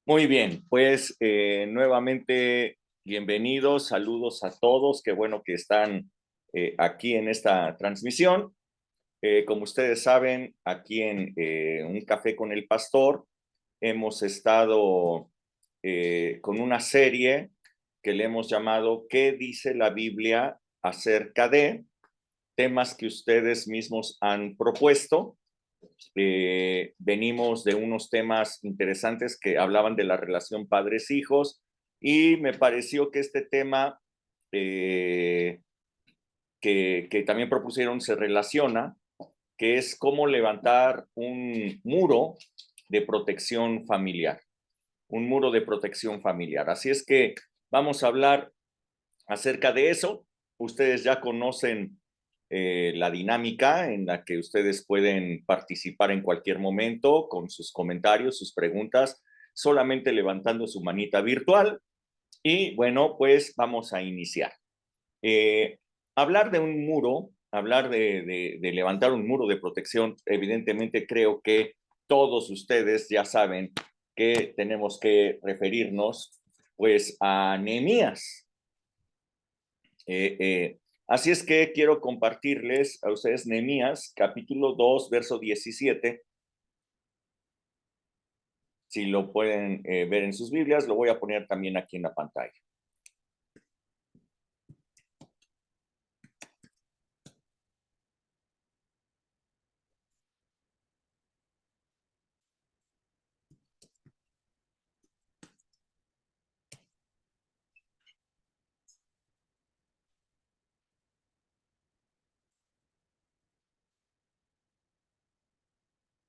Muy bien, pues nuevamente bienvenidos, saludos a todos, qué bueno que están aquí en esta transmisión. Como ustedes saben, aquí en Un Café con el Pastor hemos estado con una serie que le hemos llamado ¿Qué dice la Biblia acerca de temas que ustedes mismos han propuesto? Venimos de unos temas interesantes que hablaban de la relación padres-hijos y me pareció que este tema eh, que también propusieron se relaciona, que es cómo levantar un muro de protección familiar, un muro de protección familiar. Así es que vamos a hablar acerca de eso. Ustedes ya conocen la dinámica en la que ustedes pueden participar en cualquier momento con sus comentarios, sus preguntas, solamente levantando su manita virtual. Y bueno, pues vamos a iniciar. Eh, Hablar de un muro, hablar de levantar un muro de protección, evidentemente creo que todos ustedes ya saben que tenemos que referirnos pues a Nehemías. Eh, eh, Así es que quiero compartirles a ustedes Nehemías, capítulo 2, verso 17. Si lo pueden ver en sus Biblias, lo voy a poner también aquí en la pantalla.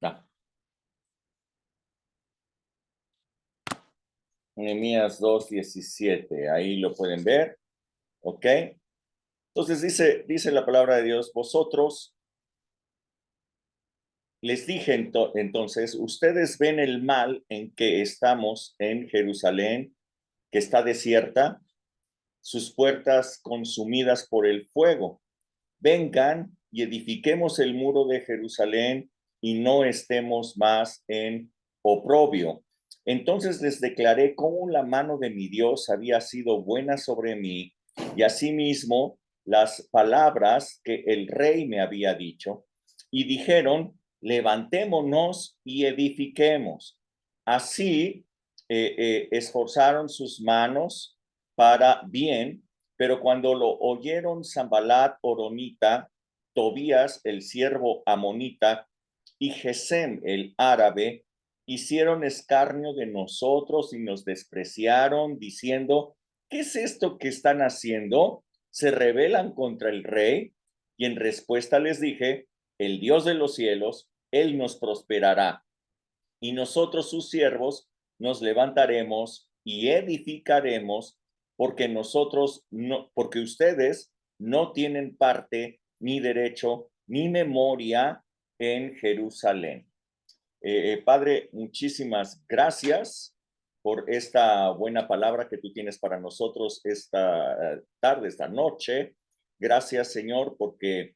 Ah, Nehemías 2, 17, ahí lo pueden ver, ¿ok? Entonces dice la palabra de Dios, vosotros, les dije entonces, ustedes ven el mal en que estamos en Jerusalén, que está desierta, sus puertas consumidas por el fuego. Vengan y edifiquemos el muro de Jerusalén y no estemos más en oprobio. Entonces les declaré cómo la mano de mi Dios había sido buena sobre mí y asimismo las palabras que el rey me había dicho. Y dijeron, levantémonos y edifiquemos. Así esforzaron sus manos para bien, pero cuando lo oyeron Sanbalat Horonita, Tobías el siervo amonita y Gesem el árabe, hicieron escarnio de nosotros y nos despreciaron, diciendo, ¿qué es esto que están haciendo? Se rebelan contra el rey. Y en respuesta les dije, el Dios de los cielos, él nos prosperará. Y nosotros sus siervos nos levantaremos y edificaremos, porque nosotros no, porque ustedes no tienen parte ni derecho ni memoria en Jerusalén. Padre, muchísimas gracias por esta buena palabra que tú tienes para nosotros esta tarde, esta noche. Gracias, Señor, porque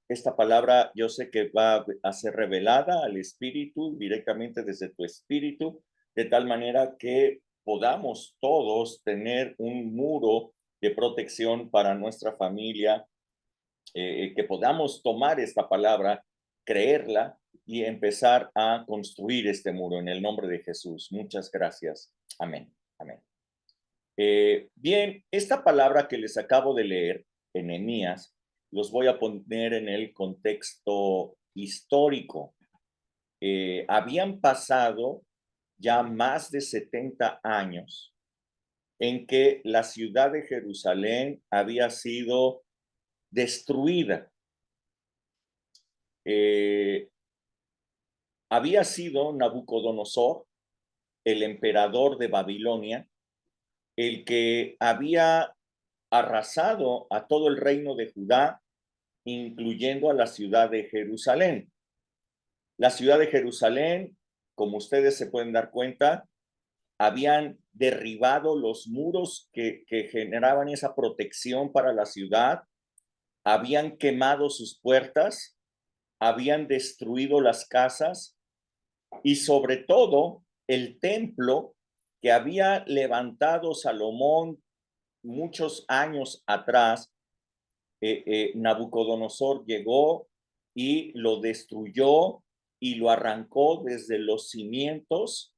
esta palabra yo sé que va a ser revelada al Espíritu, directamente desde tu Espíritu, de tal manera que podamos todos tener un muro de protección para nuestra familia, que podamos tomar esta palabra, creerla y empezar a construir este muro en el nombre de Jesús. Muchas gracias. Amén. Amén. Bien, esta palabra que les acabo de leer, en Nehemías, los voy a poner en el contexto histórico. Habían pasado ya más de 70 años en que la ciudad de Jerusalén había sido destruida. Eh, Había sido Nabucodonosor, el emperador de Babilonia, el que había arrasado a todo el reino de Judá, incluyendo a la ciudad de Jerusalén. La ciudad de Jerusalén, como ustedes se pueden dar cuenta, habían derribado los muros que generaban esa protección para la ciudad, habían quemado sus puertas, habían destruido las casas y sobre todo el templo que había levantado Salomón muchos años atrás. Nabucodonosor llegó y lo destruyó y lo arrancó desde los cimientos,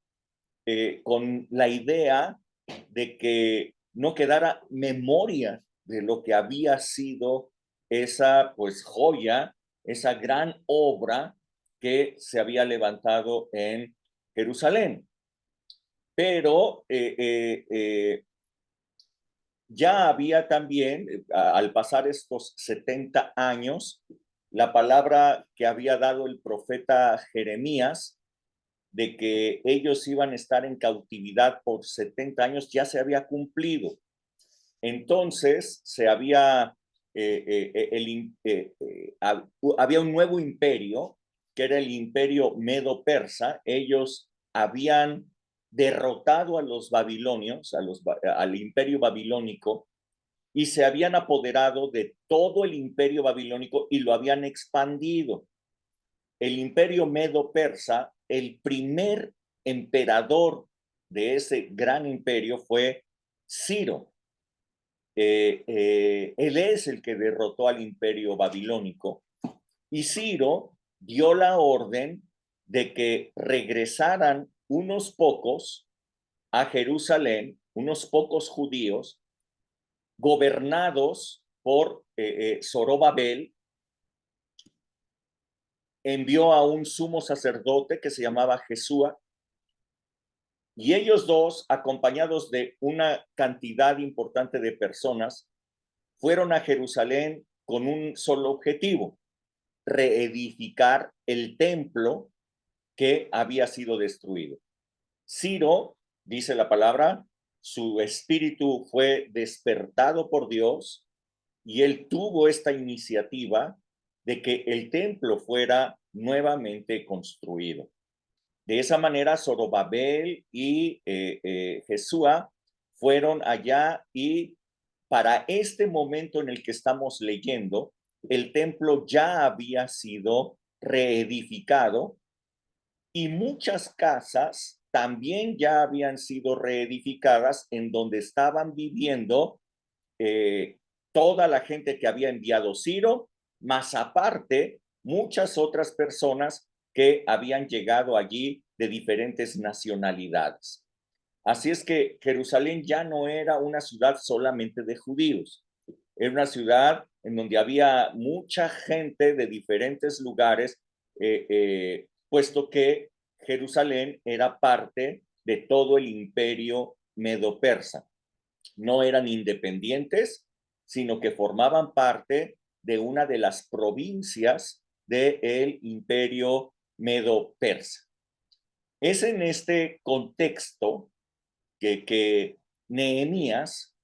con la idea de que no quedara memoria de lo que había sido esa pues joya, esa gran obra que se había levantado en Jerusalén. Pero ya había también, al pasar estos 70 años, la palabra que había dado el profeta Jeremías de que ellos iban a estar en cautividad por 70 años ya se había cumplido. Entonces se había, había un nuevo imperio, que era el imperio medo-persa. Ellos habían derrotado a los babilonios, al imperio babilónico, y se habían apoderado de todo el imperio babilónico y lo habían expandido. El imperio medo-persa, el primer emperador de ese gran imperio fue Ciro. Él es el que derrotó al imperio babilónico, y Ciro dio la orden de que regresaran unos pocos a Jerusalén, unos pocos judíos, gobernados por Zorobabel. Envió a un sumo sacerdote que se llamaba Jesúa, y ellos dos, acompañados de una cantidad importante de personas, fueron a Jerusalén con un solo objetivo: reedificar el templo que había sido destruido. Ciro, dice la palabra, su espíritu fue despertado por Dios y él tuvo esta iniciativa de que el templo fuera nuevamente construido. De esa manera, Zorobabel y Jesúa fueron allá, y para este momento en el que estamos leyendo, el templo ya había sido reedificado y muchas casas también ya habían sido reedificadas en donde estaban viviendo toda la gente que había enviado Ciro, más aparte muchas otras personas que habían llegado allí de diferentes nacionalidades. Así es que Jerusalén ya no era una ciudad solamente de judíos, era una ciudad en donde había mucha gente de diferentes lugares, puesto que Jerusalén era parte de todo el imperio medo-persa. No eran independientes, sino que formaban parte de una de las provincias del imperio medo-persa. Es en este contexto que Nehemías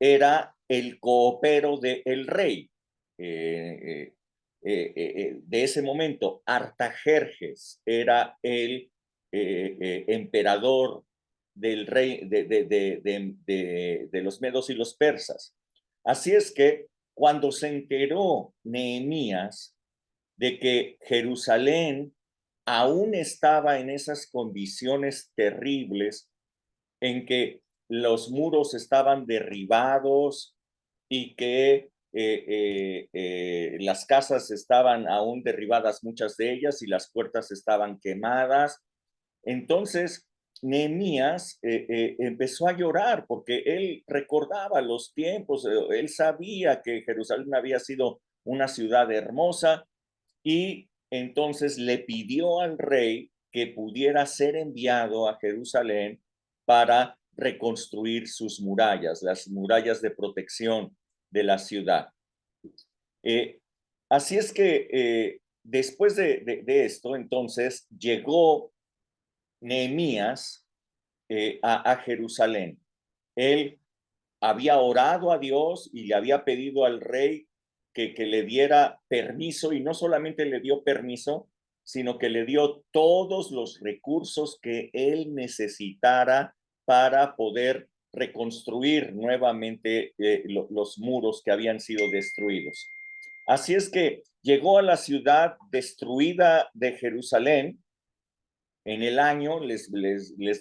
era el coopero del rey. De ese momento, Artajerjes era el emperador del rey de los medos y los persas. Así es que cuando se enteró Nehemías de que Jerusalén aún estaba en esas condiciones terribles en que los muros estaban derribados y que las casas estaban aún derribadas, muchas de ellas, y las puertas estaban quemadas. Entonces, Nehemías empezó a llorar porque él recordaba los tiempos, él sabía que Jerusalén había sido una ciudad hermosa, y entonces le pidió al rey que pudiera ser enviado a Jerusalén para reconstruir sus murallas, las murallas de protección de la ciudad. Eh, Así es que después de esto, entonces llegó Nehemías a Jerusalén. Él había orado a Dios y le había pedido al rey que le diera permiso, y no solamente le dio permiso, sino que le dio todos los recursos que él necesitara para poder reconstruir nuevamente los muros que habían sido destruidos. Así es que llegó a la ciudad destruida de Jerusalén En el año, les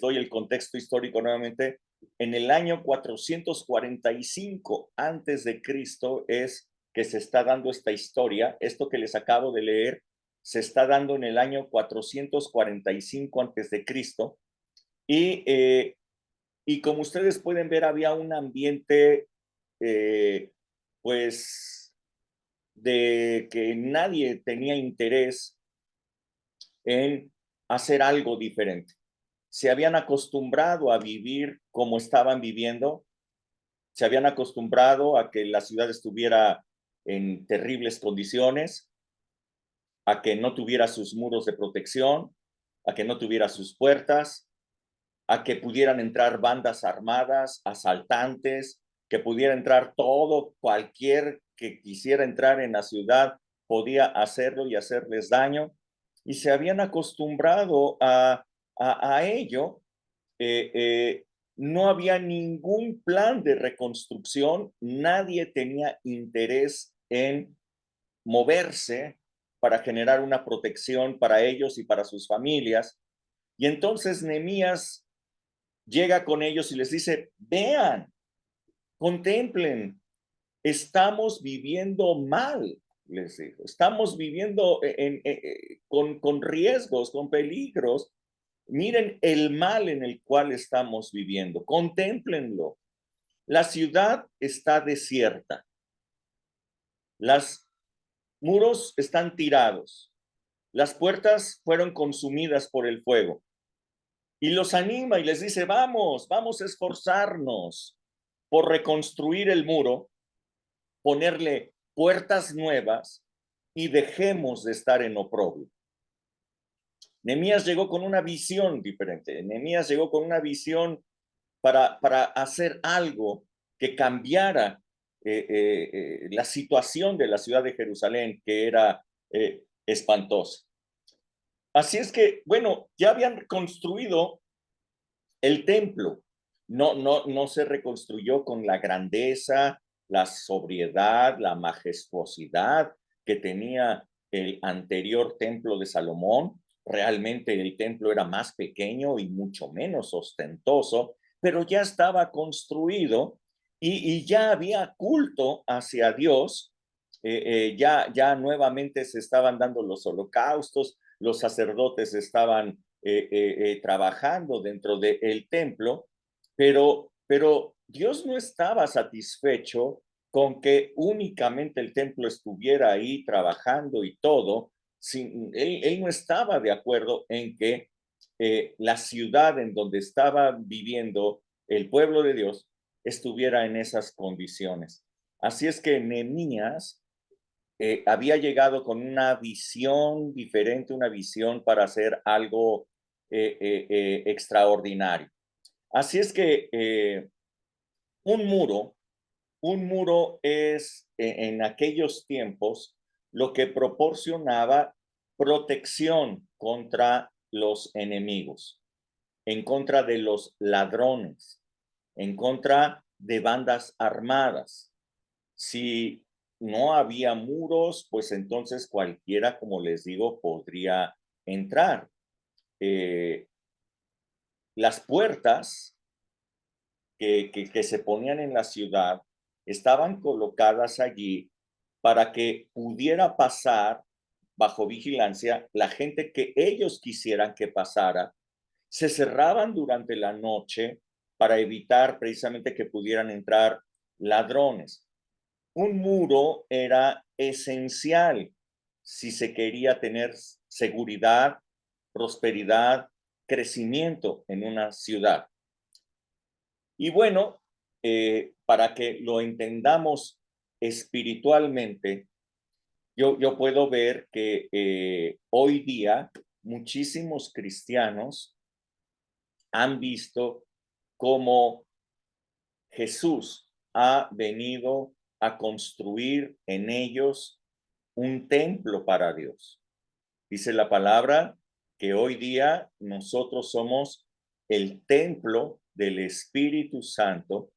doy el contexto histórico nuevamente, en el año 445 antes de Cristo es que se está dando esta historia. Esto que les acabo de leer se está dando en el año 445 antes de Cristo. Y como ustedes pueden ver, había un ambiente, pues, de que nadie tenía interés en hacer algo diferente. Se habían acostumbrado a vivir como estaban viviendo, se habían acostumbrado a que la ciudad estuviera en terribles condiciones, a que no tuviera sus muros de protección, a que no tuviera sus puertas, a que pudieran entrar bandas armadas, asaltantes, que pudiera entrar todo, cualquier que quisiera entrar en la ciudad podía hacerlo y hacerles daño. Y se habían acostumbrado a ello. eh, eh, no había ningún plan de reconstrucción, nadie tenía interés en moverse para generar una protección para ellos y para sus familias. Y entonces Nehemías llega con ellos y les dice, vean, contemplen, estamos viviendo mal, les dijo, estamos viviendo con riesgos, con peligros. Miren el mal en el cual estamos viviendo, contémplenlo. La ciudad está desierta, los muros están tirados, las puertas fueron consumidas por el fuego. Y los anima y les dice, vamos, vamos a esforzarnos por reconstruir el muro, ponerle puertas nuevas y dejemos de estar en oprobio. Nehemías llegó con una visión diferente. Nehemías llegó con una visión para hacer algo que cambiara la situación de la ciudad de Jerusalén, que era espantosa. Así es que, bueno, ya habían construido el templo. No se reconstruyó con la grandeza, la sobriedad, la majestuosidad que tenía el anterior templo de Salomón. Realmente el templo era más pequeño y mucho menos ostentoso, pero ya estaba construido y ya había culto hacia Dios. Ya nuevamente se estaban dando los holocaustos, los sacerdotes estaban trabajando dentro del templo, pero Dios no estaba satisfecho con que únicamente el templo estuviera ahí trabajando y todo. Él no estaba de acuerdo en que la ciudad en donde estaba viviendo el pueblo de Dios estuviera en esas condiciones. Así es que Nehemías había llegado con una visión diferente, una visión para hacer algo extraordinario. Así es que un muro, un muro es en aquellos tiempos lo que proporcionaba protección contra los enemigos, en contra de los ladrones, en contra de bandas armadas. Si no había muros, pues entonces cualquiera, como les digo, podría entrar. Eh, las puertas que se ponían en la ciudad estaban colocadas allí para que pudiera pasar bajo vigilancia la gente que ellos quisieran que pasara. Se cerraban durante la noche para evitar precisamente que pudieran entrar ladrones. Un muro era esencial si se quería tener seguridad, prosperidad, crecimiento en una ciudad. Y bueno, para que lo entendamos espiritualmente, yo puedo ver que hoy día muchísimos cristianos han visto cómo Jesús ha venido a construir en ellos un templo para Dios. Dice la palabra que hoy día nosotros somos el templo del Espíritu Santo.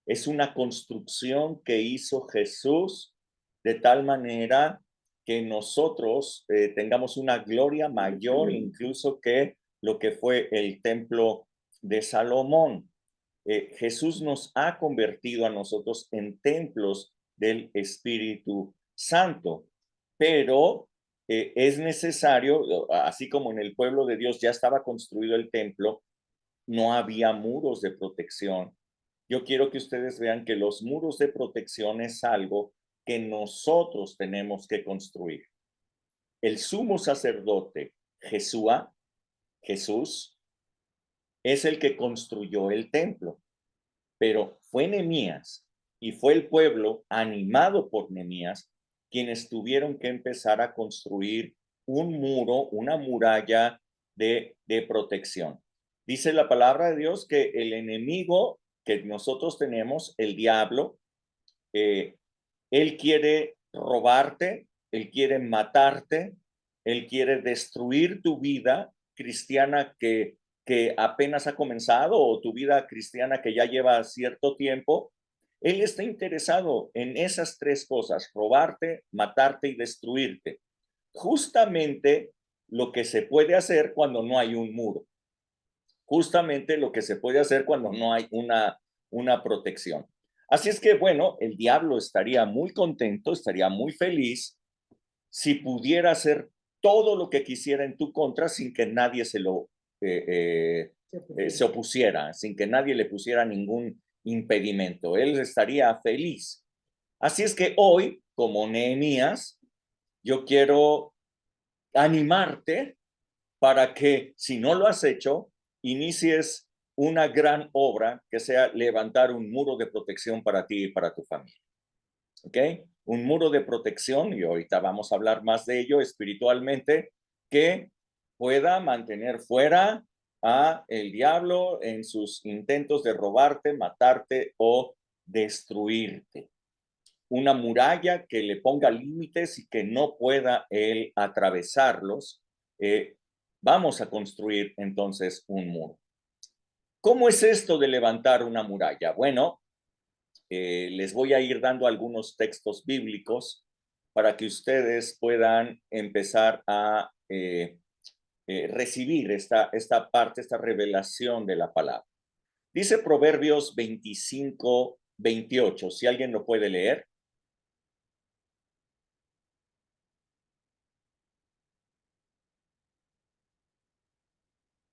Es una construcción que hizo Jesús de tal manera que nosotros tengamos una gloria mayor incluso que lo que fue el templo de Salomón. Jesús nos ha convertido a nosotros en templos del Espíritu Santo, pero es necesario, así como en el pueblo de Dios ya estaba construido el templo, no había muros de protección. Yo quiero que ustedes vean que los muros de protección es algo que nosotros tenemos que construir. El sumo sacerdote Jesús, es el que construyó el templo, pero fue Nehemías y fue el pueblo animado por Nehemías quienes tuvieron que empezar a construir un muro, una muralla de protección. Dice la palabra de Dios que el enemigo que nosotros tenemos, el diablo, él quiere robarte, él quiere matarte, él quiere destruir tu vida cristiana que apenas ha comenzado o tu vida cristiana que ya lleva cierto tiempo. Él está interesado en esas tres cosas: robarte, matarte y destruirte. Justamente lo que se puede hacer cuando no hay un muro. Justamente lo que se puede hacer cuando no hay una protección. Así es que, bueno, el diablo estaría muy contento, estaría muy feliz si pudiera hacer todo lo que quisiera en tu contra sin que nadie se opusiera, sin que nadie le pusiera ningún impedimento. Él estaría feliz. Así es que hoy, como Nehemías, yo quiero animarte para que, si no lo has hecho, inicies una gran obra que sea levantar un muro de protección para ti y para tu familia. ¿Ok? Un muro de protección, y ahorita vamos a hablar más de ello espiritualmente, que pueda mantener fuera a el diablo en sus intentos de robarte, matarte o destruirte. Una muralla que le ponga límites y que no pueda él atravesarlos. Vamos a construir entonces un muro. ¿Cómo es esto de levantar una muralla? Bueno, les voy a ir dando algunos textos bíblicos para que ustedes puedan empezar a recibir esta parte, esta revelación de la palabra. Dice Proverbios 25, 28, si alguien lo puede leer.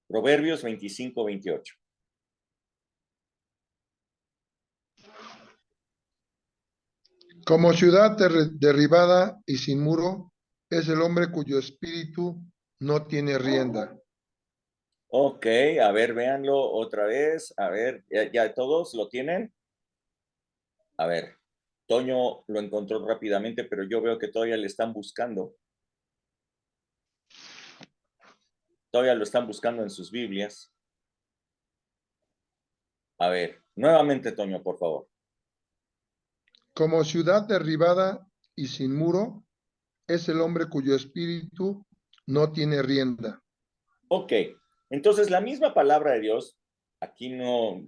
Proverbios 25, 28. Como ciudad derribada y sin muro, es el hombre cuyo espíritu no tiene rienda. Ok, a ver, véanlo otra vez. A ver, ¿ya todos lo tienen? A ver, Toño lo encontró rápidamente, pero yo veo que todavía le están buscando. Todavía lo están buscando en sus Biblias. A ver, nuevamente, Toño, por favor. Como ciudad derribada y sin muro, es el hombre cuyo espíritu no tiene rienda. Ok, entonces la misma palabra de Dios, aquí no,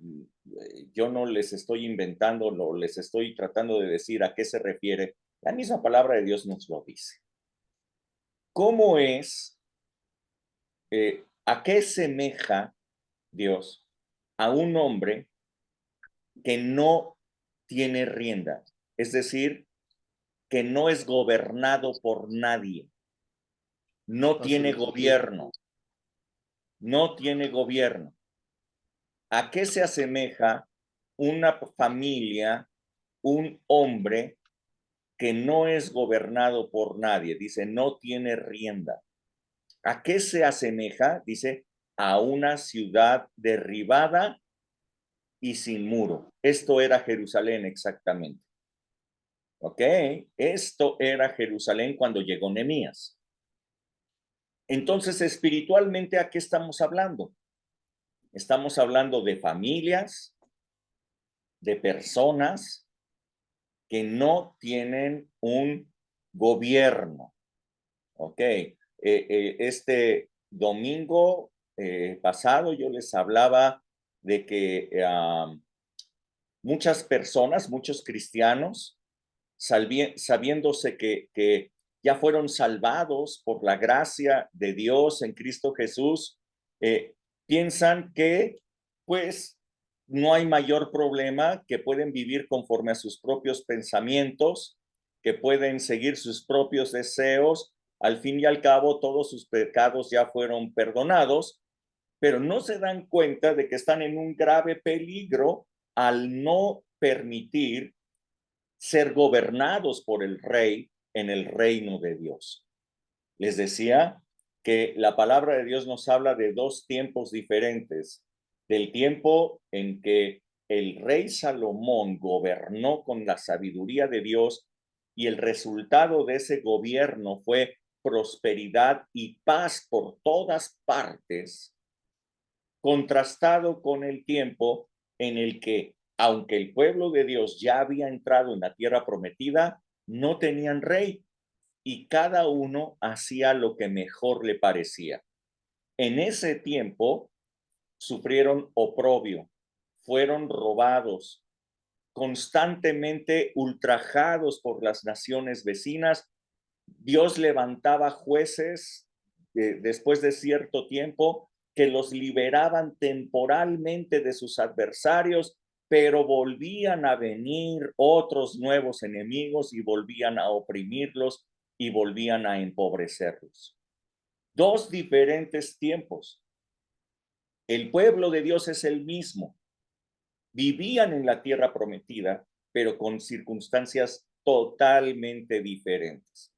yo no les estoy inventando, no les estoy tratando de decir a qué se refiere. La misma palabra de Dios nos lo dice. ¿Cómo es, a qué semeja Dios a un hombre que no tiene rienda? Es decir, que no es gobernado por nadie, no tiene gobierno, no tiene gobierno. ¿A qué se asemeja una familia, un hombre que no es gobernado por nadie? Dice, no tiene rienda. ¿A qué se asemeja? Dice, a una ciudad derribada y sin muro. Esto era Jerusalén exactamente. ¿Ok? Esto era Jerusalén cuando llegó Nehemías. Entonces, espiritualmente, ¿a qué estamos hablando? Estamos hablando de familias, de personas que no tienen un gobierno. ¿Ok? Este domingo pasado yo les hablaba de que muchas personas, muchos cristianos, sabiéndose que ya fueron salvados por la gracia de Dios en Cristo Jesús, piensan que pues no hay mayor problema, que pueden vivir conforme a sus propios pensamientos, que pueden seguir sus propios deseos. Al fin y al cabo, todos sus pecados ya fueron perdonados, pero no se dan cuenta de que están en un grave peligro al no permitir ser gobernados por el rey en el reino de Dios. Les decía que la palabra de Dios nos habla de dos tiempos diferentes, del tiempo en que el rey Salomón gobernó con la sabiduría de Dios y el resultado de ese gobierno fue prosperidad y paz por todas partes, contrastado con el tiempo en el que, aunque el pueblo de Dios ya había entrado en la tierra prometida, no tenían rey y cada uno hacía lo que mejor le parecía. En ese tiempo sufrieron oprobio, fueron robados, constantemente ultrajados por las naciones vecinas. Dios levantaba jueces después de cierto tiempo que los liberaban temporalmente de sus adversarios, pero volvían a venir otros nuevos enemigos y volvían a oprimirlos y volvían a empobrecerlos. Dos diferentes tiempos. El pueblo de Dios es el mismo. Vivían en la tierra prometida, pero con circunstancias totalmente diferentes.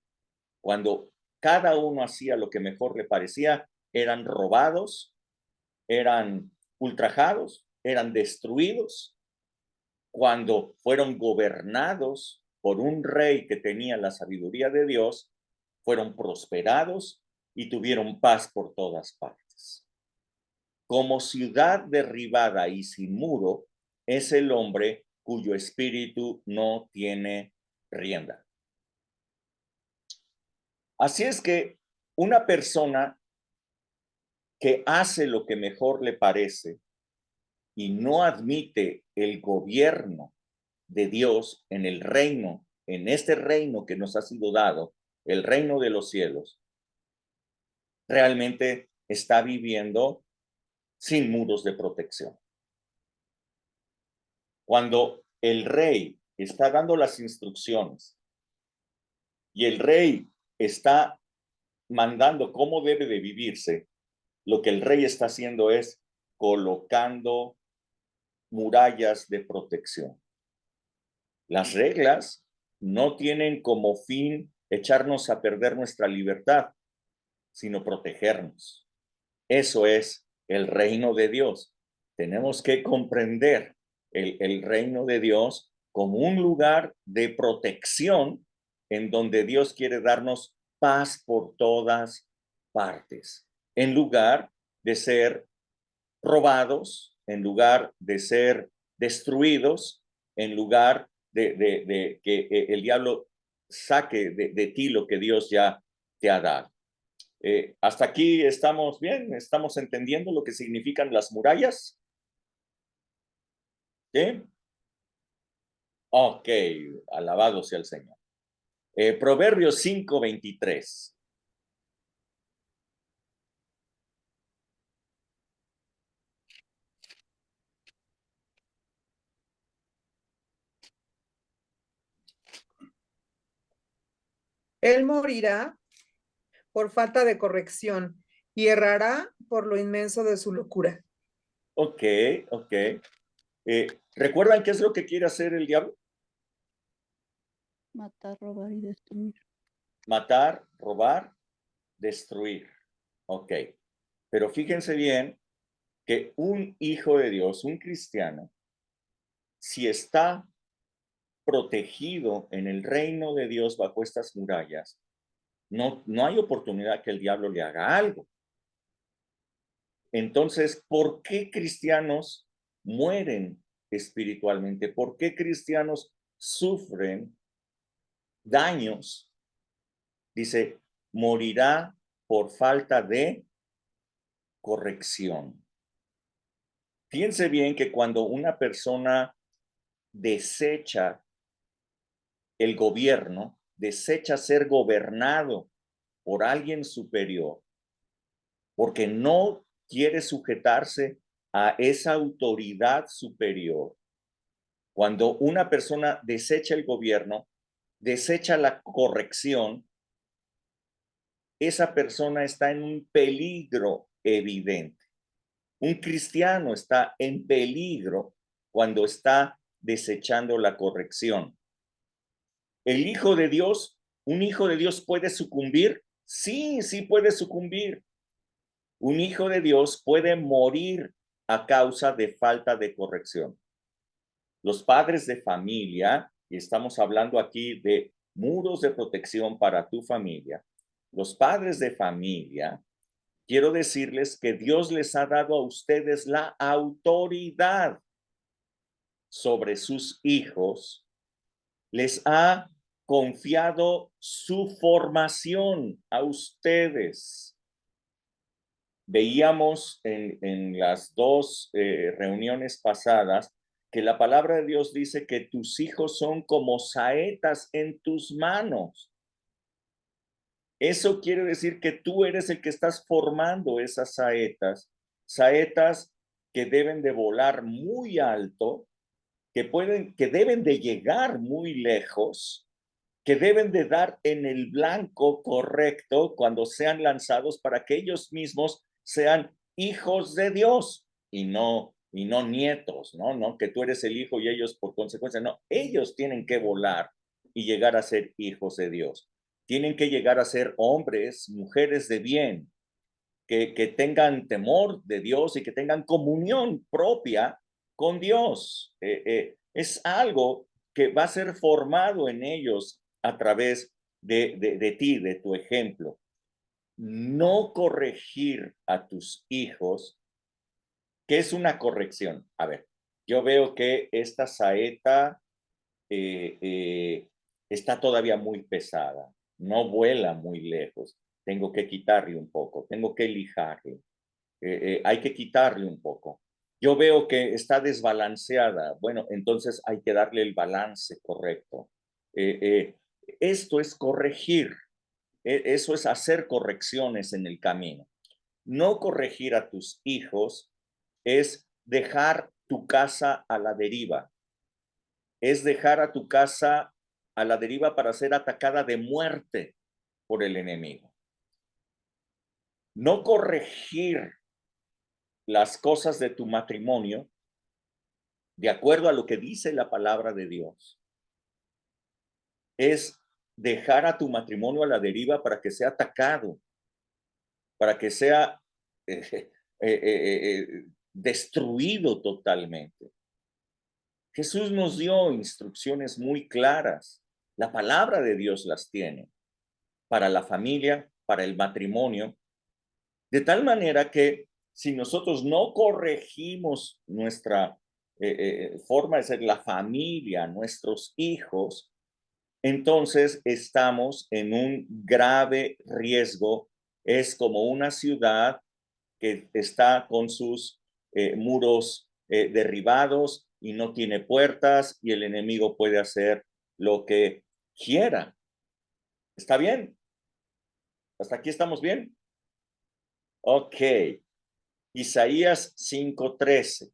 Cuando cada uno hacía lo que mejor le parecía, eran robados, eran ultrajados, eran destruidos. Cuando fueron gobernados por un rey que tenía la sabiduría de Dios, fueron prosperados y tuvieron paz por todas partes. Como ciudad derribada y sin muro, es el hombre cuyo espíritu no tiene rienda. Así es que una persona que hace lo que mejor le parece y no admite el gobierno de Dios en el reino, en este reino que nos ha sido dado, el reino de los cielos, realmente está viviendo sin muros de protección. Cuando el rey está dando las instrucciones y el rey está mandando cómo debe de vivirse, lo que el rey está haciendo es colocando murallas de protección. Las reglas no tienen como fin echarnos a perder nuestra libertad, sino protegernos. Eso es el reino de Dios. Tenemos que comprender el reino de Dios como un lugar de protección en donde Dios quiere darnos paz por todas partes, en lugar de ser robados, en lugar de ser destruidos, en lugar de que el diablo saque de ti lo que Dios ya te ha dado. Hasta aquí estamos bien, estamos entendiendo lo que significan las murallas. ¿Sí? Ok, alabado sea el Señor. Proverbios 5:23. Él morirá por falta de corrección y errará por lo inmenso de su locura. Ok. ¿Recuerdan qué es lo que quiere hacer el diablo? Matar, robar y destruir. Matar, robar, destruir. Ok. Pero fíjense bien que un hijo de Dios, un cristiano, si está protegido en el reino de Dios bajo estas murallas, no hay oportunidad que el diablo le haga algo. Entonces, ¿por qué cristianos mueren espiritualmente? ¿Por qué cristianos sufren daños? Dice, morirá por falta de corrección. Fíjense bien que cuando una persona desecha el gobierno, desecha ser gobernado por alguien superior, porque no quiere sujetarse a esa autoridad superior. Cuando una persona desecha el gobierno, desecha la corrección, esa persona está en un peligro evidente. Un cristiano está en peligro cuando está desechando la corrección. El Hijo de Dios, ¿un hijo de Dios puede sucumbir? Sí, sí puede sucumbir. Un hijo de Dios puede morir a causa de falta de corrección. Los padres de familia, y estamos hablando aquí de muros de protección para tu familia, los padres de familia, quiero decirles que Dios les ha dado a ustedes la autoridad sobre sus hijos, les ha confiado su formación a ustedes. Veíamos en las dos reuniones pasadas que la palabra de Dios dice que tus hijos son como saetas en tus manos. Eso quiere decir que tú eres el que estás formando esas saetas, saetas que deben de volar muy alto, que deben de llegar muy lejos, que deben de dar en el blanco correcto cuando sean lanzados para que ellos mismos sean hijos de Dios y no nietos, ¿no? Que tú eres el hijo y ellos por consecuencia, no, ellos tienen que volar y llegar a ser hijos de Dios. Tienen que llegar a ser hombres, mujeres de bien, que tengan temor de Dios y que tengan comunión propia con Dios. Es algo que va a ser formado en ellos a través de ti, de tu ejemplo. No corregir a tus hijos. ¿Qué es una corrección? A ver, yo veo que esta saeta está todavía muy pesada, no vuela muy lejos. Tengo que quitarle un poco, tengo que lijarle. Hay que quitarle un poco. Yo veo que está desbalanceada. Bueno, entonces hay que darle el balance correcto. Esto es corregir. Eso es hacer correcciones en el camino. No corregir a tus hijos es dejar tu casa a la deriva. Es dejar a tu casa a la deriva para ser atacada de muerte por el enemigo. No corregir las cosas de tu matrimonio de acuerdo a lo que dice la palabra de Dios es dejar a tu matrimonio a la deriva para que sea atacado, para que sea destruido totalmente. Jesús nos dio instrucciones muy claras. La palabra de Dios las tiene para la familia, para el matrimonio, de tal manera que si nosotros no corregimos nuestra forma de ser, la familia, nuestros hijos, entonces estamos en un grave riesgo. Es como una ciudad que está con sus muros derribados y no tiene puertas y el enemigo puede hacer lo que quiera. ¿Está bien? ¿Hasta aquí estamos bien? Ok. Isaías 5:13.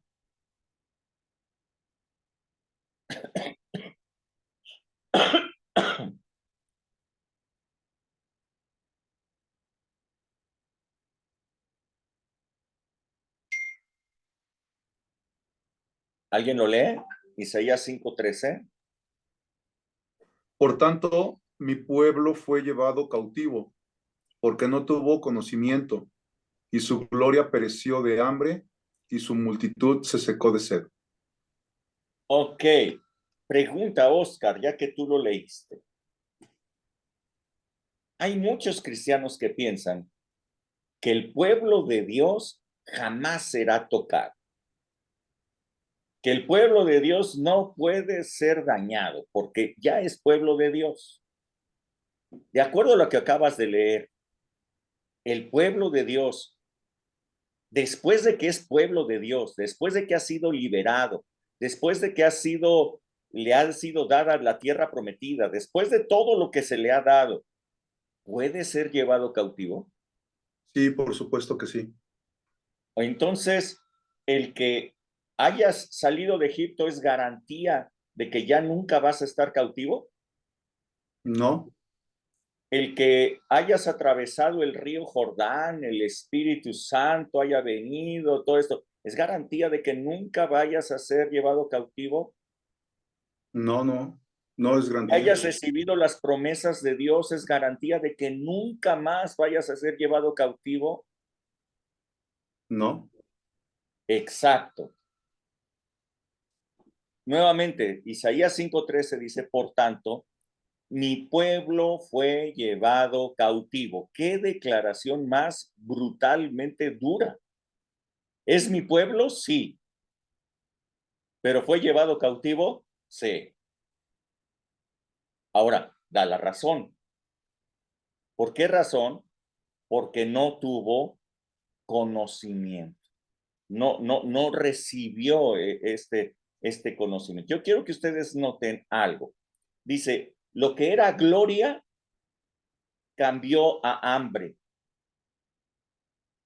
¿Alguien lo lee? Isaías 5:13. Por tanto, mi pueblo fue llevado cautivo, porque no tuvo conocimiento, y su gloria pereció de hambre, y su multitud se secó de sed. Ok. Pregunta, Oscar, ya que tú lo leíste. Hay muchos cristianos que piensan que el pueblo de Dios jamás será tocado, que el pueblo de Dios no puede ser dañado porque ya es pueblo de Dios. De acuerdo a lo que acabas de leer, el pueblo de Dios, después de que es pueblo de Dios, después de que ha sido liberado, después de que le ha sido dada la tierra prometida, después de todo lo que se le ha dado, ¿puede ser llevado cautivo? Sí, por supuesto que sí. Entonces, el que hayas salido de Egipto es garantía de que ya nunca vas a estar cautivo. No, El que hayas atravesado el río Jordán, el Espíritu Santo haya venido, todo esto, ¿es garantía de que nunca vayas a ser llevado cautivo? no es Que garantía. hayas recibido las promesas de Dios, ¿es garantía de que nunca más vayas a ser llevado cautivo? No, Exacto. Nuevamente, Isaías 5:13 dice, por tanto, mi pueblo fue llevado cautivo. ¿Qué declaración más brutalmente dura? ¿Es mi pueblo? Sí. ¿Pero fue llevado cautivo? Sí. Ahora, da la razón. ¿Por qué razón? Porque no tuvo conocimiento. No recibió este conocimiento. Yo quiero que ustedes noten algo. Dice, lo que era gloria cambió a hambre.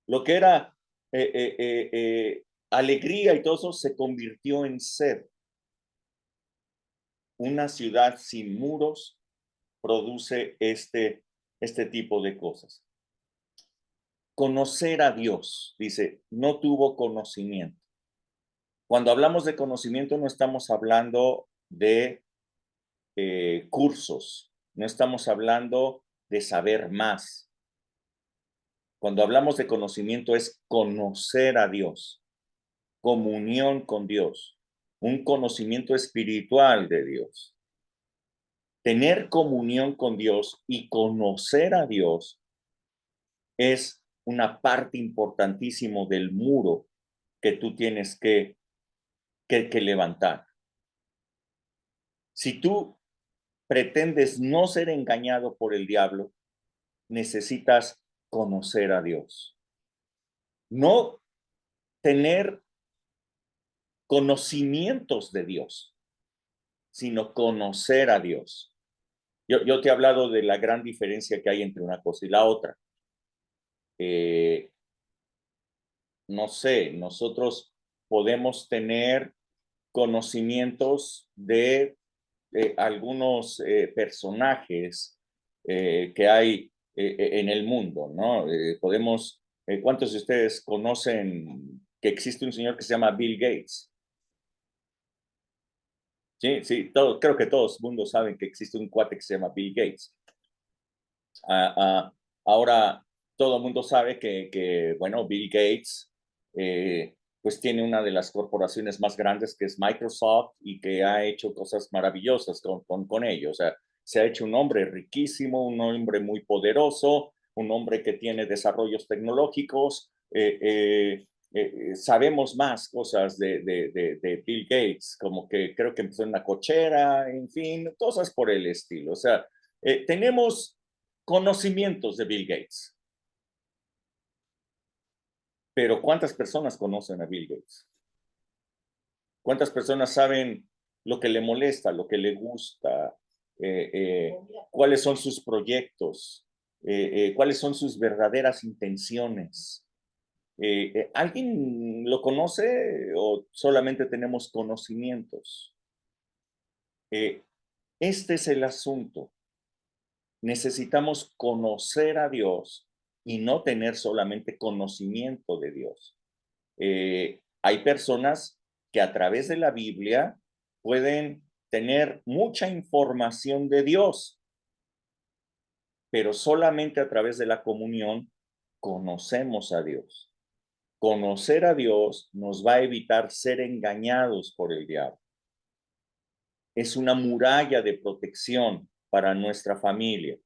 Lo que era alegría y todo eso se convirtió en sed. Una ciudad sin muros produce este tipo de cosas. Conocer a Dios, dice, no tuvo conocimiento. Cuando hablamos de conocimiento no estamos hablando de cursos, no estamos hablando de saber más. Cuando hablamos de conocimiento es conocer a Dios, comunión con Dios, un conocimiento espiritual de Dios. Tener comunión con Dios y conocer a Dios es una parte importantísima del muro que tú tienes que levantar. Si tú pretendes no ser engañado por el diablo, necesitas conocer a Dios. No tener conocimientos de Dios, sino conocer a Dios. Yo te he hablado de la gran diferencia que hay entre una cosa y la otra. No sé, nosotros podemos tener conocimientos de algunos personajes que hay en el mundo, ¿no? ¿Cuántos de ustedes conocen que existe un señor que se llama Bill Gates? Sí, sí, creo que todo el mundo sabe que existe un cuate que se llama Bill Gates. Ahora, todo el mundo sabe bueno, Bill Gates, pues tiene una de las corporaciones más grandes que es Microsoft y que ha hecho cosas maravillosas con ellos. O sea, se ha hecho un hombre riquísimo, un hombre muy poderoso, un hombre que tiene desarrollos tecnológicos. Sabemos más cosas de Bill Gates, como que creo que empezó en una cochera, en fin, cosas por el estilo. O sea, tenemos conocimientos de Bill Gates. Pero ¿cuántas personas conocen a Bill Gates? ¿Cuántas personas saben lo que le molesta, lo que le gusta? ¿Cuáles son sus proyectos? ¿Cuáles son sus verdaderas intenciones? ¿Alguien lo conoce o solamente tenemos conocimientos? Este es el asunto. Necesitamos conocer a Dios y no tener solamente conocimiento de Dios. Hay personas que a través de la Biblia pueden tener mucha información de Dios, pero solamente a través de la comunión conocemos a Dios. Conocer a Dios nos va a evitar ser engañados por el diablo. Es una muralla de protección para nuestra familia.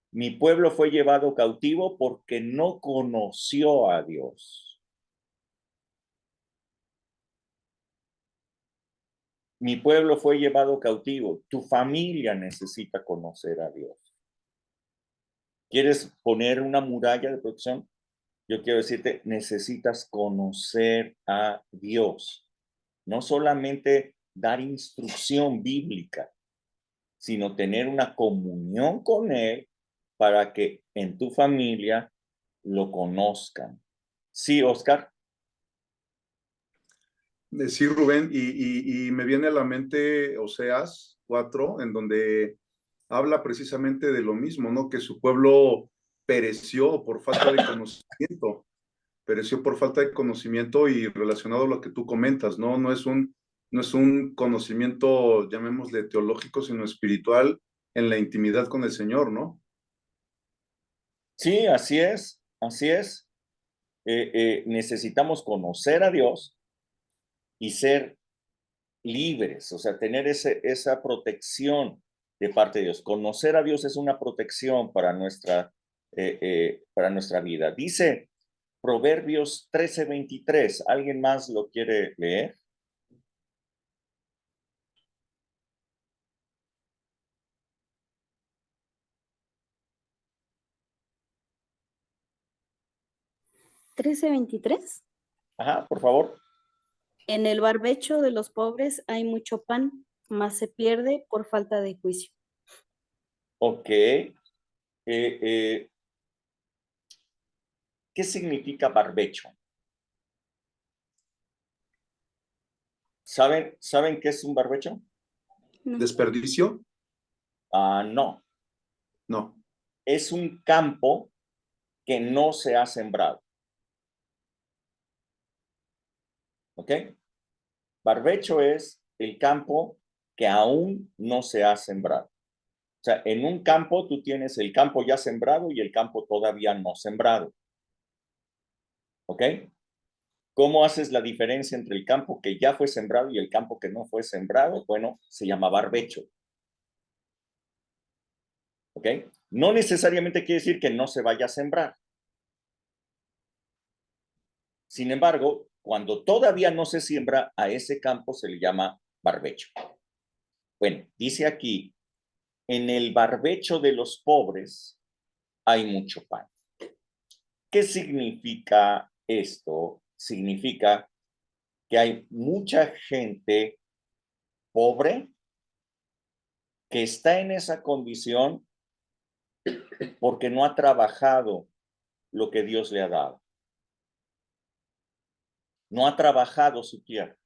Mi pueblo fue llevado cautivo porque no conoció a Dios. Mi pueblo fue llevado cautivo. Tu familia necesita conocer a Dios. ¿Quieres poner una muralla de protección? Yo quiero decirte, necesitas conocer a Dios. No solamente dar instrucción bíblica, sino tener una comunión con Él para que en tu familia lo conozcan. Sí, Oscar. Sí, Rubén, y me viene a la mente Oseas 4, en donde habla precisamente de lo mismo, ¿no? Que su pueblo pereció por falta de conocimiento, pereció por falta de conocimiento y relacionado a lo que tú comentas, ¿no? No es un conocimiento, llamémosle teológico, sino espiritual en la intimidad con el Señor, ¿no? Sí, así es, así es. Necesitamos conocer a Dios y ser libres, o sea, tener esa protección de parte de Dios. Conocer a Dios es una protección para nuestra vida. Dice Proverbios 13:23. ¿Alguien más lo quiere leer? ¿13:23? Ajá, por favor. En el barbecho de los pobres hay mucho pan, mas se pierde por falta de juicio. Ok. ¿Qué significa barbecho? ¿Saben qué es un barbecho? No. ¿Desperdicio? No. No. Es un campo que no se ha sembrado. ¿Ok? Barbecho es el campo que aún no se ha sembrado. O sea, en un campo tú tienes el campo ya sembrado y el campo todavía no sembrado. ¿Ok? ¿Cómo haces la diferencia entre el campo que ya fue sembrado y el campo que no fue sembrado? Bueno, se llama barbecho. ¿Ok? No necesariamente quiere decir que no se vaya a sembrar. Sin embargo, cuando todavía no se siembra, a ese campo se le llama barbecho. Bueno, dice aquí, en el barbecho de los pobres hay mucho pan. ¿Qué significa esto? Significa que hay mucha gente pobre que está en esa condición porque no ha trabajado lo que Dios le ha dado. No ha trabajado su tierra.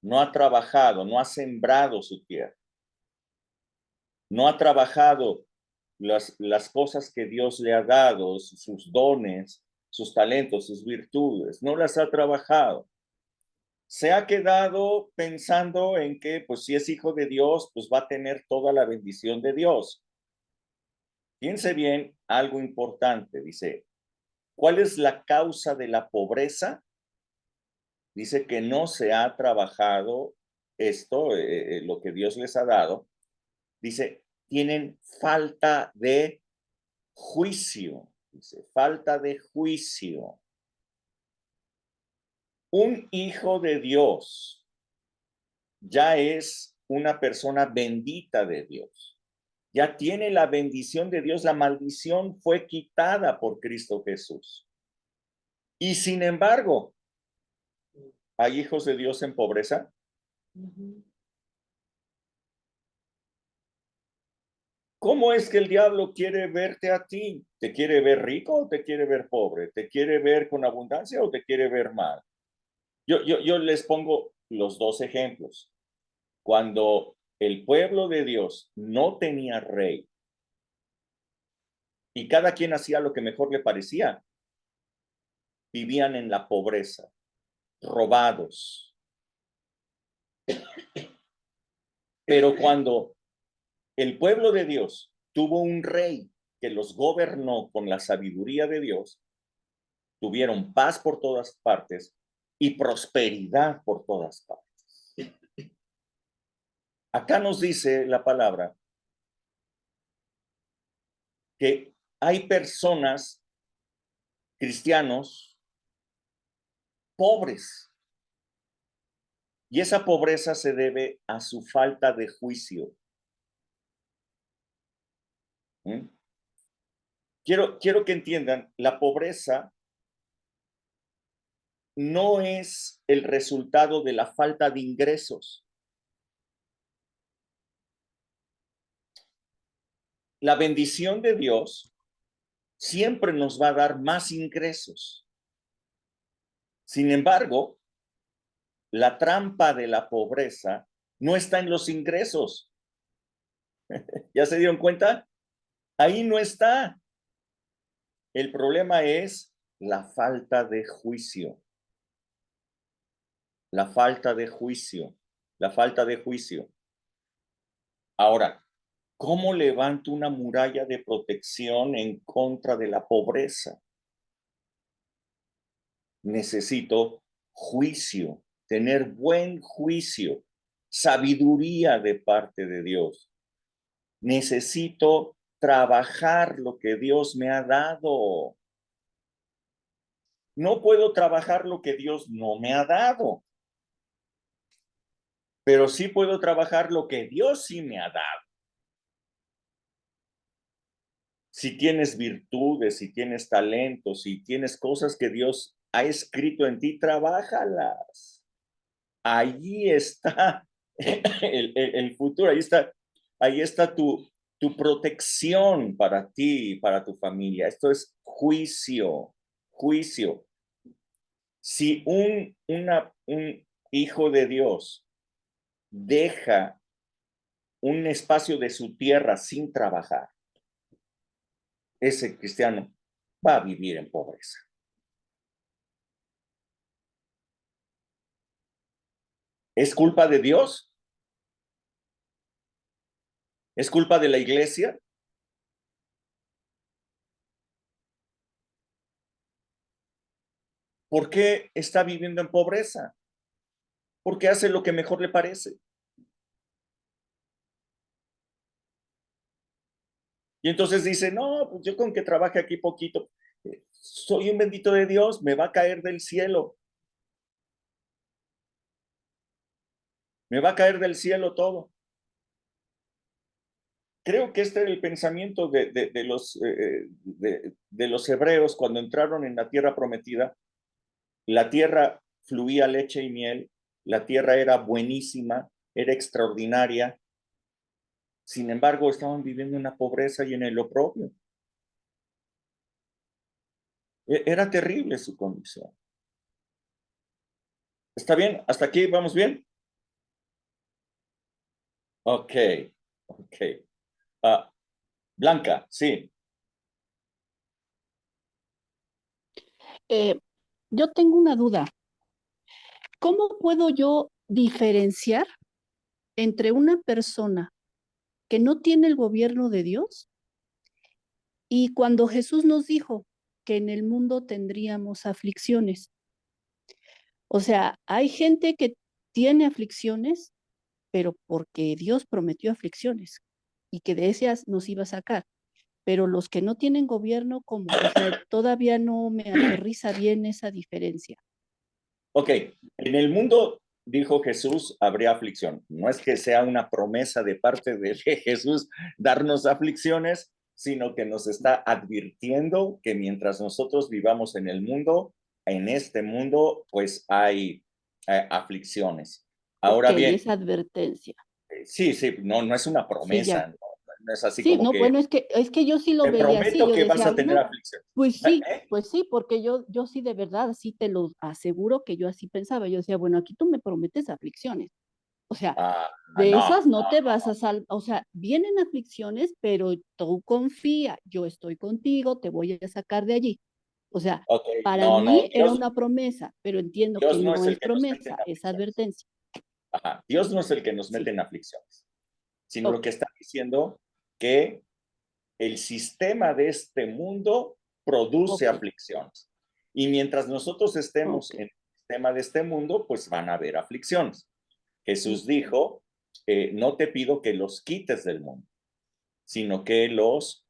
No ha trabajado, no ha sembrado su tierra. No ha trabajado las cosas que Dios le ha dado, sus dones, sus talentos, sus virtudes. No las ha trabajado. Se ha quedado pensando en que, pues, si es hijo de Dios, pues va a tener toda la bendición de Dios. Piense bien algo importante, dice, ¿cuál es la causa de la pobreza? Dice que no se ha trabajado esto, lo que Dios les ha dado. Dice, tienen falta de juicio. Dice, falta de juicio. Un hijo de Dios ya es una persona bendita de Dios. Ya tiene la bendición de Dios, la maldición fue quitada por Cristo Jesús. Y sin embargo, ¿hay hijos de Dios en pobreza? ¿Cómo es que el diablo quiere verte a ti? ¿Te quiere ver rico o te quiere ver pobre? ¿Te quiere ver con abundancia o te quiere ver mal? Yo les pongo los dos ejemplos. Cuando el pueblo de Dios no tenía rey y cada quien hacía lo que mejor le parecía, vivían en la pobreza, robados. Pero cuando el pueblo de Dios tuvo un rey que los gobernó con la sabiduría de Dios, tuvieron paz por todas partes y prosperidad por todas partes. Acá nos dice la palabra que hay personas, cristianos, pobres. Y esa pobreza se debe a su falta de juicio. ¿Mm? Quiero que entiendan, la pobreza no es el resultado de la falta de ingresos. La bendición de Dios siempre nos va a dar más ingresos. Sin embargo, la trampa de la pobreza no está en los ingresos. ¿Ya se dieron cuenta? Ahí no está. El problema es la falta de juicio. La falta de juicio. La falta de juicio. Ahora, ¿cómo levanto una muralla de protección en contra de la pobreza? Necesito juicio, tener buen juicio, sabiduría de parte de Dios. Necesito trabajar lo que Dios me ha dado. No puedo trabajar lo que Dios no me ha dado, pero sí puedo trabajar lo que Dios sí me ha dado. Si tienes virtudes, si tienes talentos, si tienes cosas que Dios ha escrito en ti, trabájalas. Allí está el futuro, ahí está tu protección para ti y para tu familia. Esto es juicio, juicio. Si un hijo de Dios deja un espacio de su tierra sin trabajar, ese cristiano va a vivir en pobreza. ¿Es culpa de Dios? ¿Es culpa de la iglesia? ¿Por qué está viviendo en pobreza? Porque hace lo que mejor le parece. Y entonces dice, no, pues yo con que trabaje aquí poquito, soy un bendito de Dios, me va a caer del cielo. Me va a caer del cielo todo. Creo que este era el pensamiento de los hebreos cuando entraron en la tierra prometida. La tierra fluía leche y miel, la tierra era buenísima, era extraordinaria. Sin embargo, estaban viviendo en la pobreza y en el oprobio. Era terrible su condición. ¿Está bien? ¿Hasta aquí vamos bien? Ok, ok. Blanca, sí. Yo tengo una duda. ¿Cómo puedo yo diferenciar entre una persona que no tiene el gobierno de Dios y cuando Jesús nos dijo que en el mundo tendríamos aflicciones? O sea, hay gente que tiene aflicciones, pero porque Dios prometió aflicciones y que de esas nos iba a sacar. Pero los que no tienen gobierno, ¿cómo? O sea, todavía no me aterriza bien esa diferencia. Ok, en el mundo, dijo Jesús, habría aflicción. No es que sea una promesa de parte de Jesús darnos aflicciones, sino que nos está advirtiendo que mientras nosotros vivamos en el mundo, en este mundo, pues hay aflicciones. Ahora Ok, bien, esa advertencia. sí, no es una Sí, promesa, ya. no es así Sí, como no, que bueno, es que yo sí lo te veía así, prometo yo que vas decía, a tener no, aflicción. pues sí, porque yo sí de verdad, sí te lo aseguro que yo así pensaba, yo decía, bueno, aquí tú me prometes aflicciones, o sea, de No, esas no te vas a salvar, o sea, vienen aflicciones, pero tú confía, yo estoy contigo, te voy a sacar de allí. O sea, ok, para no, mí era una promesa, pero entiendo que Dios no es no el es que nos mete en promesa, es aflicciones. advertencia. Ajá, Dios no es el que nos mete Sí, en aflicciones, sino lo ok, que está diciendo que el sistema de este mundo produce ok, aflicciones. Y mientras nosotros estemos ok. en el sistema de este mundo, pues van a haber aflicciones. Jesús Ujú. dijo, no te pido que los quites del mundo, sino que los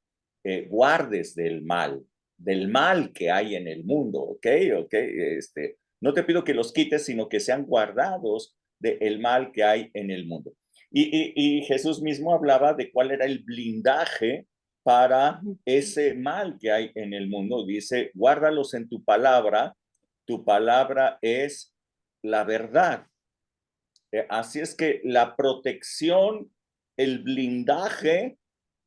guardes del mal que hay en el mundo, ¿ok? No te pido que los quites, sino que sean guardados del mal que hay en el mundo. Y Jesús mismo hablaba de cuál era el blindaje para Ujú. ese mal que hay en el mundo. Dice, guárdalos en tu palabra es la verdad. Así es que la protección, el blindaje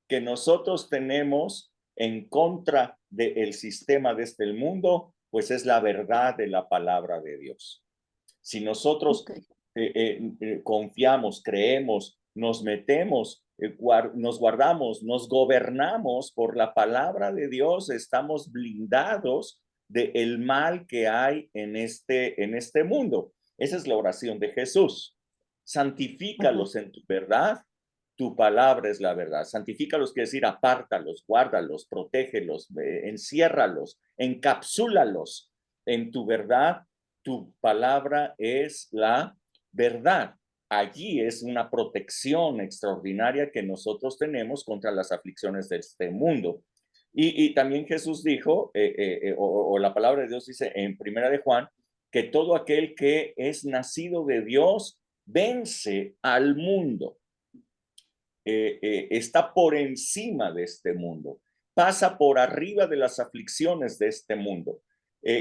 que nosotros tenemos en contra del sistema de este mundo, pues es la verdad de la palabra de Dios. Si nosotros Ok. confiamos, creemos, nos metemos, nos guardamos, nos gobernamos por la palabra de Dios, estamos blindados del mal que hay en este mundo. Esa es la oración de Jesús. Santifícalos en tu verdad, tu palabra es la verdad. Santifícalos quiere decir apártalos, guárdalos, protégelos, enciérralos, encapsúlalos en tu verdad. Tu palabra es la verdad. Allí es una protección extraordinaria que nosotros tenemos contra las aflicciones de este mundo. Y también Jesús dijo, o la palabra de Dios dice en Primera de Juan, que todo aquel que es nacido de Dios vence al mundo. Está por encima de este mundo, pasa por arriba de las aflicciones de este mundo.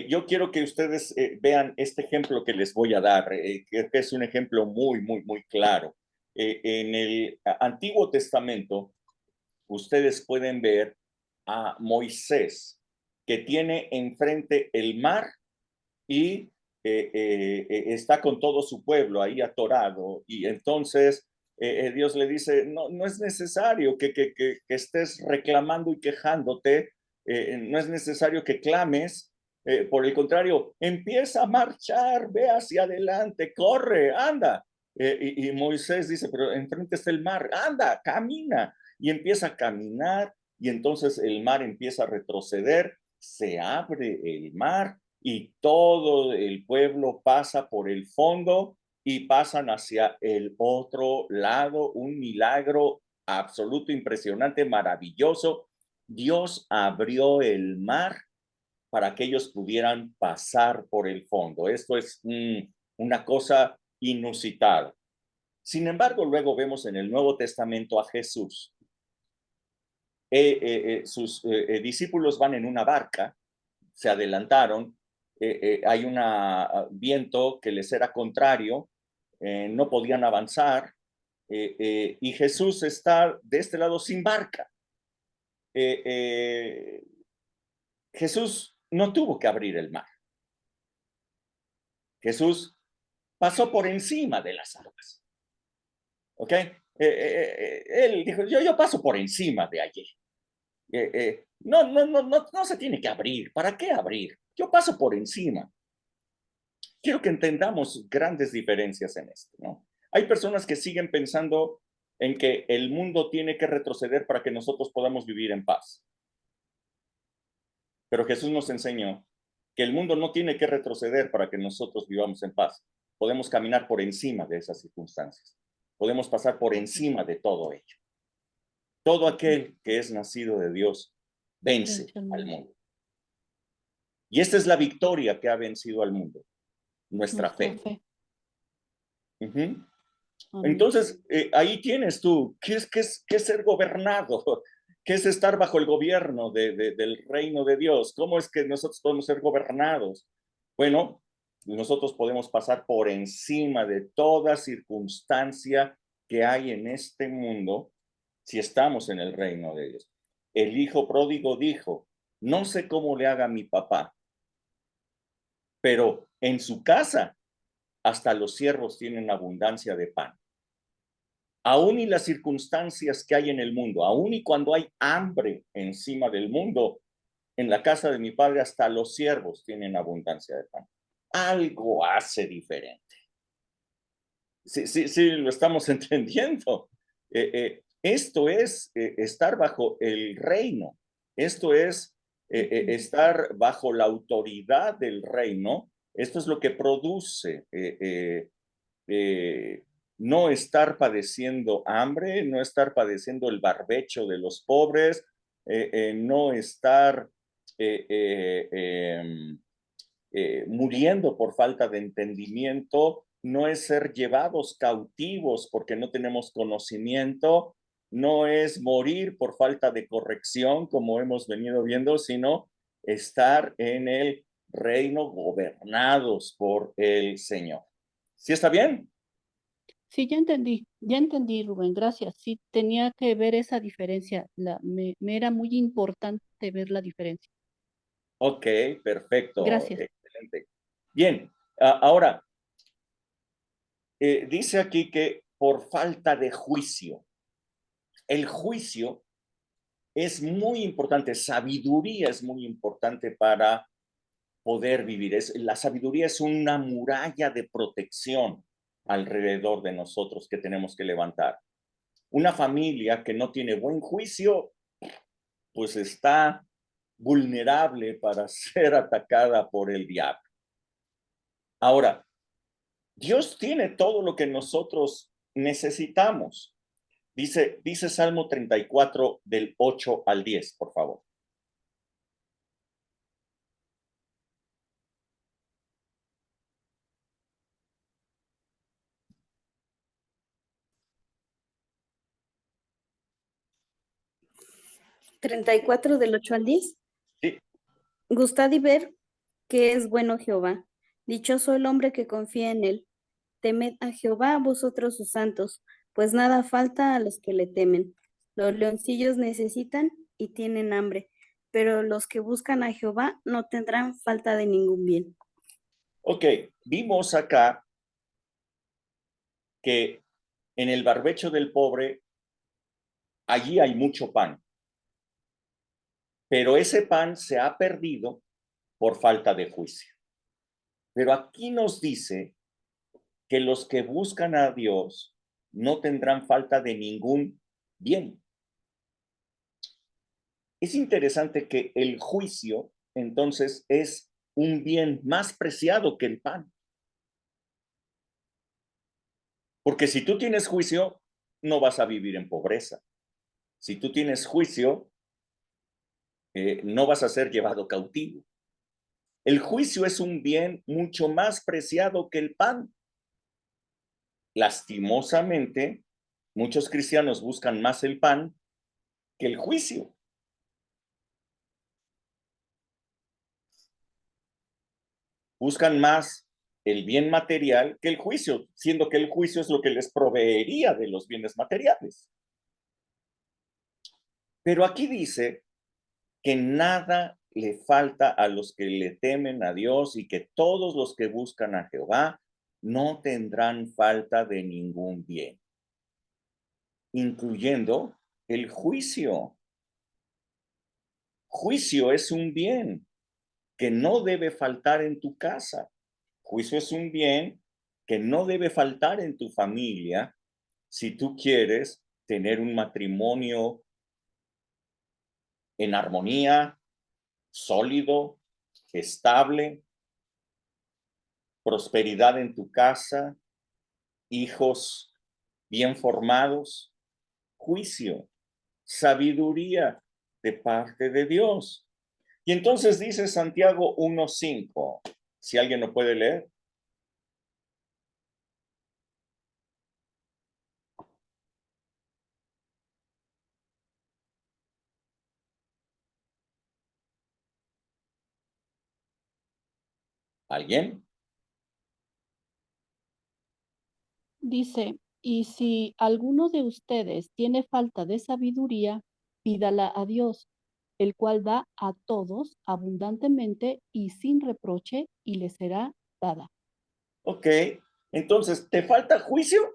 Yo quiero que ustedes vean este ejemplo que les voy a dar, que es un ejemplo muy claro. En el Antiguo Testamento, ustedes pueden ver a Moisés, que tiene enfrente el mar y está con todo su pueblo ahí atorado. Y entonces Dios le dice, no es necesario que estés reclamando y quejándote, no es necesario que clames, por el contrario, empieza a marchar, ve hacia adelante, corre, anda. Y Moisés dice, pero enfrente está el mar, anda, camina. Y empieza a caminar y entonces el mar empieza a retroceder, se abre el mar y todo el pueblo pasa por el fondo y pasan hacia el otro lado, un milagro absoluto, impresionante, maravilloso. Dios abrió el mar para que ellos pudieran pasar por el fondo. Esto es una cosa inusitada. Sin embargo, luego vemos en el Nuevo Testamento a Jesús. Sus discípulos van en una barca, se adelantaron, hay un viento que les era contrario, no podían avanzar, y Jesús está de este lado sin barca. Jesús no tuvo que abrir el mar. Jesús pasó por encima de las aguas. ¿Ok? Él dijo, yo paso por encima de allí. No se tiene que abrir. ¿Para qué abrir? Yo paso por encima. Quiero que entendamos grandes diferencias en esto, ¿no? Hay personas que siguen pensando en que el mundo tiene que retroceder para que nosotros podamos vivir en paz. Pero Jesús nos enseñó que el mundo no tiene que retroceder para que nosotros vivamos en paz. Podemos caminar por encima de esas circunstancias. Podemos pasar por encima de todo ello. Todo aquel que es nacido de Dios vence al mundo. Y esta es la victoria que ha vencido al mundo, nuestra fe. Entonces, ahí tienes tú, ¿qué es ser gobernado? ¿Qué es estar bajo el gobierno del reino de Dios? ¿Cómo es que nosotros podemos ser gobernados? Bueno, nosotros podemos pasar por encima de toda circunstancia que hay en este mundo si estamos en el reino de Dios. El hijo pródigo dijo, no sé cómo le haga mi papá, pero en su casa hasta los siervos tienen abundancia de pan. Aún y las circunstancias que hay en el mundo, aún y cuando hay hambre encima del mundo, en la casa de mi padre hasta los siervos tienen abundancia de pan. Algo hace diferente. Sí, lo estamos entendiendo. Esto es estar bajo el reino. Esto es estar bajo la autoridad del reino. Esto es lo que produce no estar padeciendo hambre, no estar padeciendo el barbecho de los pobres, no estar muriendo por falta de entendimiento, no es ser llevados cautivos porque no tenemos conocimiento, no es morir por falta de corrección, como hemos venido viendo, sino estar en el reino gobernados por el Señor. ¿Sí está bien? Sí, ya entendí, Rubén, gracias. Sí, tenía que ver esa diferencia. Me era muy importante ver la diferencia. Ok, perfecto. Gracias. Excelente. Bien, ahora, dice aquí que por falta de juicio. El juicio es muy importante, sabiduría es muy importante para poder vivir. La sabiduría es una muralla de protección alrededor de nosotros que tenemos que levantar. Una familia que no tiene buen juicio, pues está vulnerable para ser atacada por el diablo. Ahora, Dios tiene todo lo que nosotros necesitamos. Dice Salmo 34 del 8 al 10, por favor. ¿34 del 8 al 10? Sí. Gustad y ver que es bueno Jehová. Dichoso el hombre que confía en él. Temed a Jehová vosotros sus santos, pues nada falta a los que le temen. Los leoncillos necesitan y tienen hambre, pero los que buscan a Jehová no tendrán falta de ningún bien. Ok, vimos acá que en el barbecho del pobre, allí hay mucho pan. Pero ese pan se ha perdido por falta de juicio. Pero aquí nos dice que los que buscan a Dios no tendrán falta de ningún bien. Es interesante que el juicio, entonces, es un bien más preciado que el pan. Porque si tú tienes juicio, no vas a vivir en pobreza. Si tú tienes juicio, no vas a ser llevado cautivo. El juicio es un bien mucho más preciado que el pan. Lastimosamente, muchos cristianos buscan más el pan que el juicio. Buscan más el bien material que el juicio, siendo que el juicio es lo que les proveería de los bienes materiales. Pero aquí dice que nada le falta a los que le temen a Dios y que todos los que buscan a Jehová no tendrán falta de ningún bien, incluyendo el juicio. Juicio es un bien que no debe faltar en tu casa. Juicio es un bien que no debe faltar en tu familia si tú quieres tener un matrimonio en armonía, sólido, estable, prosperidad en tu casa, hijos bien formados, juicio, sabiduría de parte de Dios. Y entonces dice Santiago 1:5, si alguien lo puede leer. ¿Alguien? Dice, y si alguno de ustedes tiene falta de sabiduría, pídala a Dios, el cual da a todos abundantemente y sin reproche, y le será dada. Ok, entonces, ¿te falta juicio?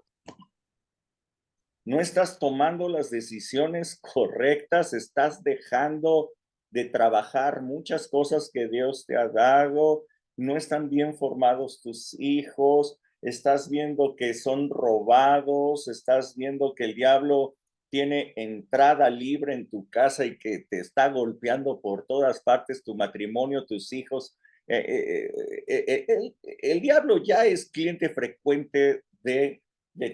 No estás tomando las decisiones correctas, estás dejando de trabajar muchas cosas que Dios te ha dado, no están bien formados tus hijos, estás viendo que son robados, estás viendo que el diablo tiene entrada libre en tu casa y que te está golpeando por todas partes, tu matrimonio, tus hijos. El diablo ya es cliente frecuente de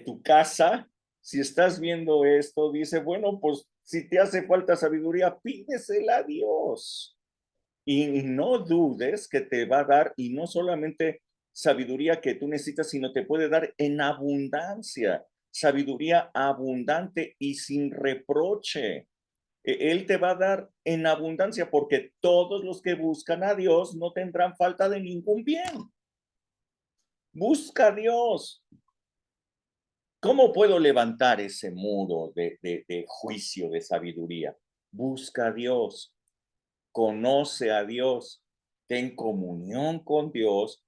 tu casa. Si estás viendo esto, dice, bueno, pues si te hace falta sabiduría, pídesela a Dios. Y no dudes que te va a dar, y no solamente sabiduría que tú necesitas, sino te puede dar en abundancia, sabiduría abundante y sin reproche. Él te va a dar en abundancia porque todos los que buscan a Dios no tendrán falta de ningún bien. Busca a Dios. ¿Cómo puedo levantar ese muro de juicio, de sabiduría? Busca a Dios, conoce a Dios, ten comunión con Dios,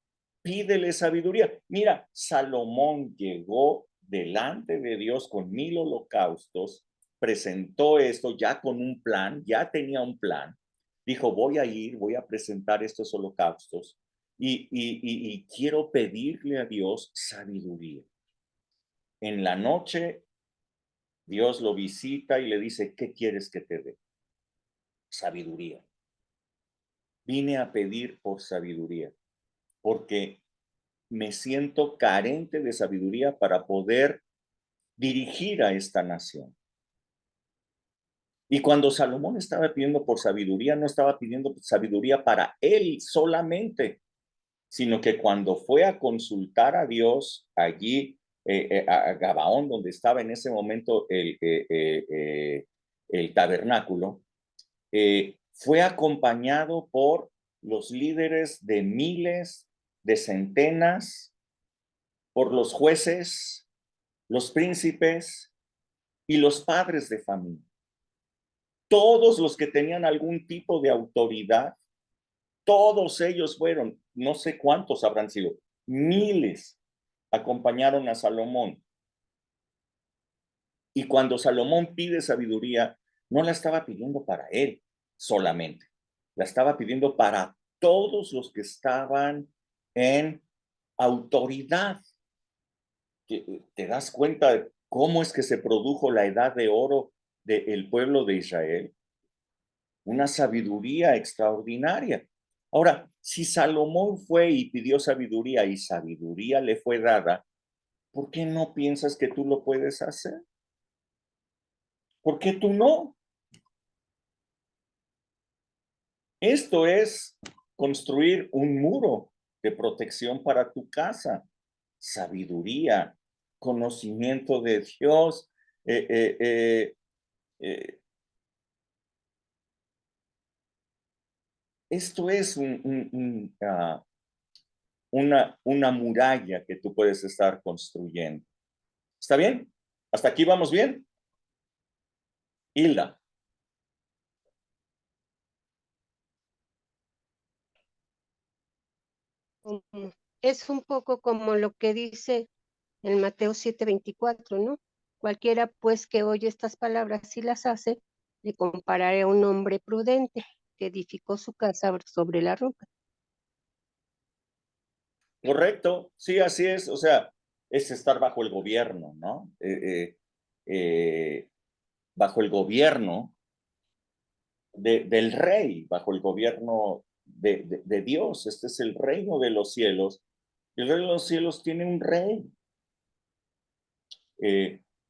pídele sabiduría. Mira, Salomón llegó delante de Dios con 1000 holocaustos, presentó esto ya con un plan, ya tenía un plan. Dijo, voy a presentar estos holocaustos y quiero pedirle a Dios sabiduría. En la noche, Dios lo visita y le dice, ¿qué quieres que te dé? Sabiduría. Vine a pedir por sabiduría, porque me siento carente de sabiduría para poder dirigir a esta nación. Y cuando Salomón estaba pidiendo por sabiduría, no estaba pidiendo sabiduría para él solamente, sino que cuando fue a consultar a Dios allí, a Gabaón, donde estaba en ese momento el tabernáculo, fue acompañado por los líderes de miles, de centenas, por los jueces, los príncipes y los padres de familia. Todos los que tenían algún tipo de autoridad, todos ellos fueron, no sé cuántos habrán sido, miles, acompañaron a Salomón. Y cuando Salomón pide sabiduría, no la estaba pidiendo para él solamente, la estaba pidiendo para todos los que estaban en autoridad. ¿Te das cuenta de cómo es que se produjo la edad de oro del pueblo de Israel? Una sabiduría extraordinaria. Ahora, si Salomón fue y pidió sabiduría y sabiduría le fue dada, ¿por qué no piensas que tú lo puedes hacer? ¿Por qué tú no? Esto es construir un muro de protección para tu casa. Sabiduría, conocimiento de Dios. Esto es una muralla que tú puedes estar construyendo. ¿Está bien? ¿Hasta aquí vamos bien? Hilda. Es un poco como lo que dice en Mateo 7:24, ¿no? Cualquiera pues que oye estas palabras y las hace, le compararé a un hombre prudente que edificó su casa sobre la roca. Correcto, sí, así es. O sea, es estar bajo el gobierno, ¿no? Bajo el gobierno del rey, bajo el gobierno de Dios. Este es el reino de los cielos. El reino de los cielos tiene un rey.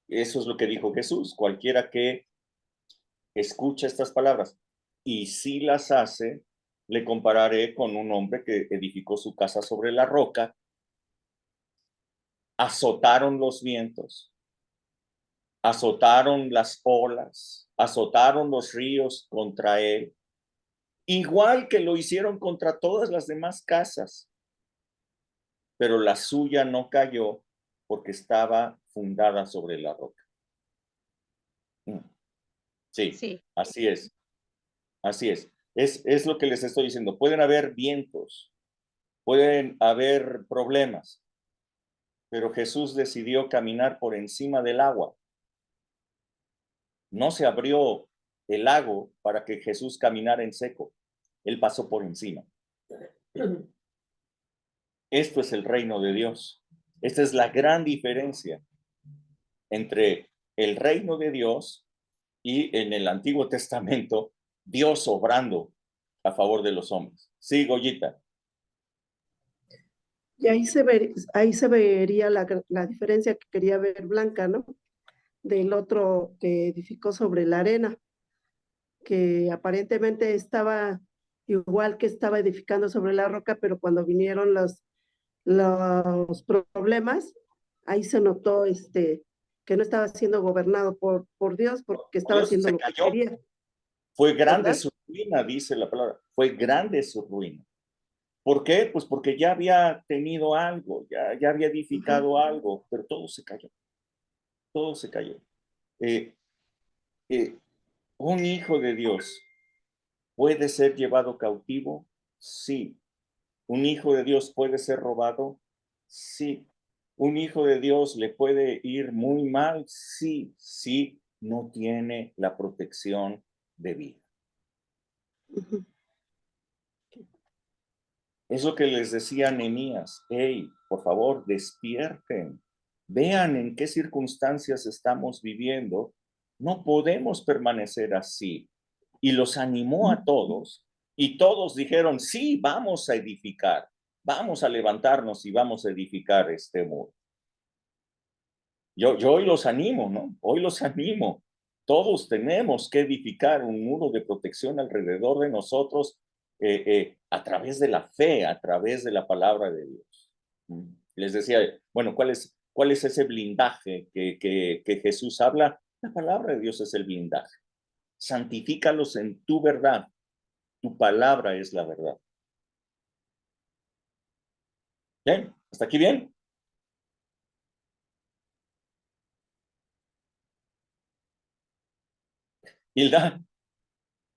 Eso es lo que dijo Jesús. Cualquiera que escucha estas palabras y si las hace, le compararé con un hombre que edificó su casa sobre la roca. Azotaron los vientos, azotaron las olas, azotaron los ríos contra él, igual que lo hicieron contra todas las demás casas, pero la suya no cayó porque estaba fundada sobre la roca. Sí, Sí. así es, así es. Es lo que les estoy diciendo. Pueden haber vientos, pueden haber problemas, pero Jesús decidió caminar por encima del agua. No se abrió el lago para que Jesús caminara en seco. Él pasó por encima. Esto es el reino de Dios. Esta es la gran diferencia entre el reino de Dios y en el Antiguo Testamento, Dios obrando a favor de los hombres. Sí, Goyita. Y ahí se vería la diferencia que quería ver Blanca, ¿no? Del otro que edificó sobre la arena, que aparentemente estaba igual que estaba edificando sobre la roca, pero cuando vinieron los problemas, ahí se notó que no estaba siendo gobernado por Dios, porque estaba Dios haciendo se lo que cayó. quería. Fue grande ¿Verdad? su ruina, dice la palabra. Fue grande su ruina. ¿Por qué? Pues porque ya había tenido algo, ya había edificado algo, pero todo se cayó. Todo se cayó. Un hijo de Dios puede ser llevado cautivo, sí, ¿Un hijo de Dios puede ser robado? Sí. ¿Un hijo de Dios le puede ir muy mal? Sí, sí, no tiene la protección debida. Ujú. Es lo que les decía Nehemías. Hey, por favor, despierten. Vean en qué circunstancias estamos viviendo. No podemos permanecer así. Y los animó a todos. Y todos dijeron, sí, vamos a edificar. Vamos a levantarnos y vamos a edificar este muro. Yo hoy los animo, ¿no? Hoy los animo. Todos tenemos que edificar un muro de protección alrededor de nosotros a través de la fe, a través de la palabra de Dios. Les decía, bueno, ¿cuál es ese blindaje que Jesús habla? La palabra de Dios es el blindaje. Santifícalos en tu verdad. Tu palabra es la verdad. ¿Bien? ¿Hasta aquí bien? Hilda.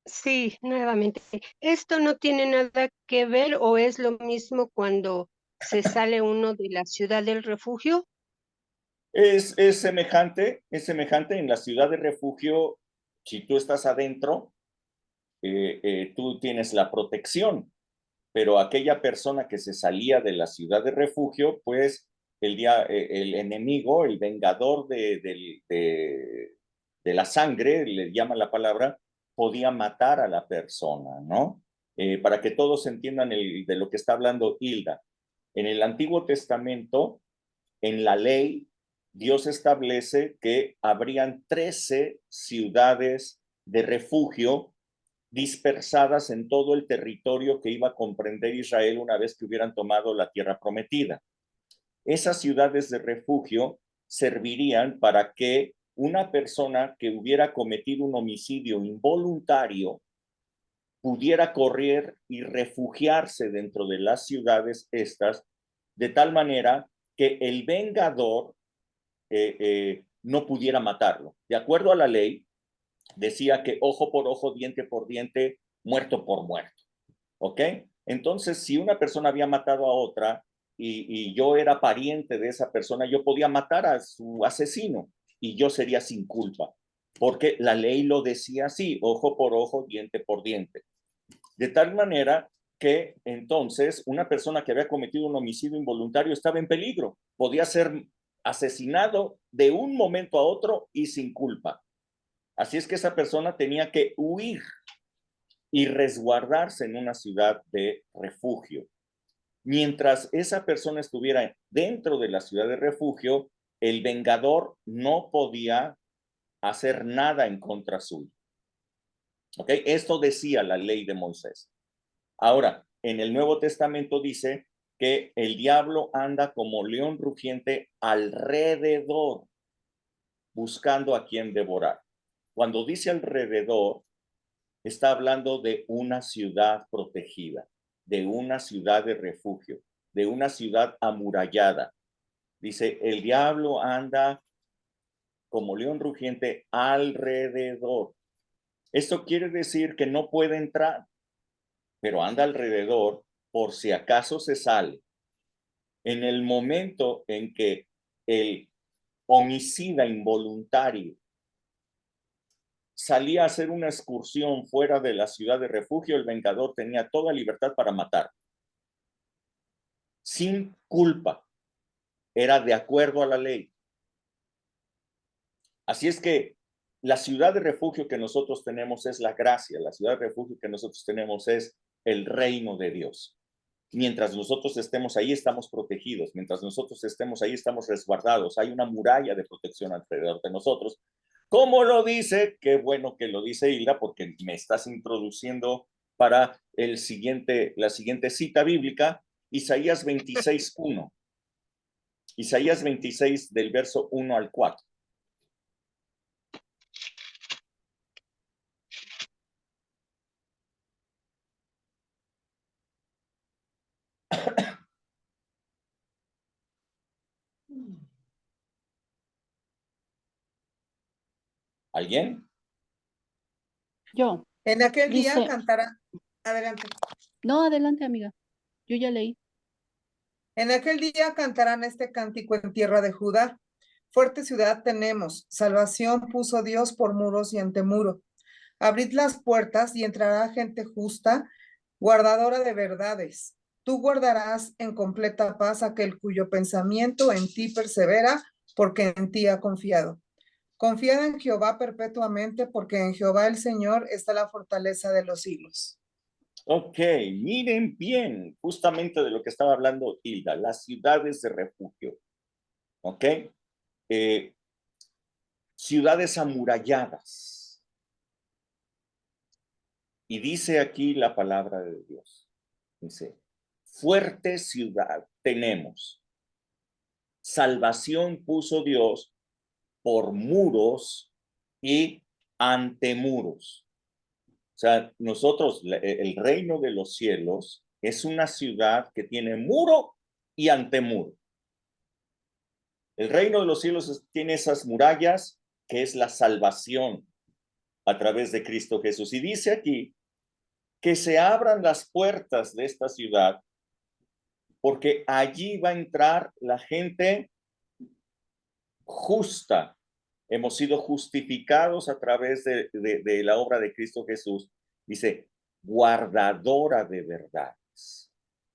Sí, nuevamente. ¿Esto no tiene nada que ver o es lo mismo cuando se sale uno de la ciudad del refugio? Es semejante en la ciudad de refugio. Si tú estás adentro, tú tienes la protección, pero aquella persona que se salía de la ciudad de refugio, pues el enemigo, el vengador de la sangre, le llama la palabra, podía matar a la persona, ¿no? Para que todos entiendan de lo que está hablando Hilda. En el Antiguo Testamento, en la ley, Dios establece que habrían 13 ciudades de refugio dispersadas en todo el territorio que iba a comprender Israel una vez que hubieran tomado la tierra prometida. Esas ciudades de refugio servirían para que una persona que hubiera cometido un homicidio involuntario pudiera correr y refugiarse dentro de las ciudades estas, de tal manera que el vengador no pudiera matarlo. De acuerdo a la ley, decía que ojo por ojo, diente por diente, muerto por muerto. ¿Ok? Entonces, si una persona había matado a otra y yo era pariente de esa persona, yo podía matar a su asesino y yo sería sin culpa, porque la ley lo decía así, ojo por ojo, diente por diente. De tal manera que entonces una persona que había cometido un homicidio involuntario estaba en peligro, podía ser asesinado de un momento a otro y sin culpa. Así es que esa persona tenía que huir y resguardarse en una ciudad de refugio. Mientras esa persona estuviera dentro de la ciudad de refugio, el vengador no podía hacer nada en contra suyo. ¿Ok? Esto decía la ley de Moisés. Ahora, en el Nuevo Testamento dice que el diablo anda como león rugiente alrededor, buscando a quien devorar. Cuando dice alrededor, está hablando de una ciudad protegida, de una ciudad de refugio, de una ciudad amurallada. Dice, el diablo anda como león rugiente alrededor. Esto quiere decir que no puede entrar, pero anda alrededor por si acaso se sale. En el momento en que el homicida involuntario salía a hacer una excursión fuera de la ciudad de refugio, el vengador tenía toda libertad para matar. Sin culpa. Era de acuerdo a la ley. Así es que la ciudad de refugio que nosotros tenemos es la gracia. La ciudad de refugio que nosotros tenemos es el reino de Dios. Mientras nosotros estemos ahí, estamos protegidos. Mientras nosotros estemos ahí, estamos resguardados. Hay una muralla de protección alrededor de nosotros. ¿Cómo lo dice? Qué bueno que lo dice Hilda, porque me estás introduciendo para la siguiente cita bíblica, Isaías 26:1. Isaías 26 del verso 1 al 4. ¿Alguien? Yo. En aquel día Dice, cantará. Adelante. no, adelante, amiga. Yo ya leí. En aquel día cantarán este cántico en tierra de Judá. Fuerte ciudad tenemos, salvación puso Dios por muros y antemuro. Abrid las puertas y entrará gente justa, guardadora de verdades. Tú guardarás en completa paz aquel cuyo pensamiento en ti persevera, porque en ti ha confiado. Confiad en Jehová perpetuamente, porque en Jehová el Señor está la fortaleza de los siglos. Ok, miren bien, justamente de lo que estaba hablando Hilda, las ciudades de refugio. Ok, ciudades amuralladas. Y dice aquí la palabra de Dios. Dice, fuerte ciudad tenemos. Salvación puso Dios por muros y antemuros. O sea, nosotros, el reino de los cielos es una ciudad que tiene muro y antemuro. El reino de los cielos tiene esas murallas que es la salvación a través de Cristo Jesús. Y dice aquí que se abran las puertas de esta ciudad porque allí va a entrar la gente justa. Hemos sido justificados a través de la obra de Cristo Jesús. Dice, guardadora de verdades.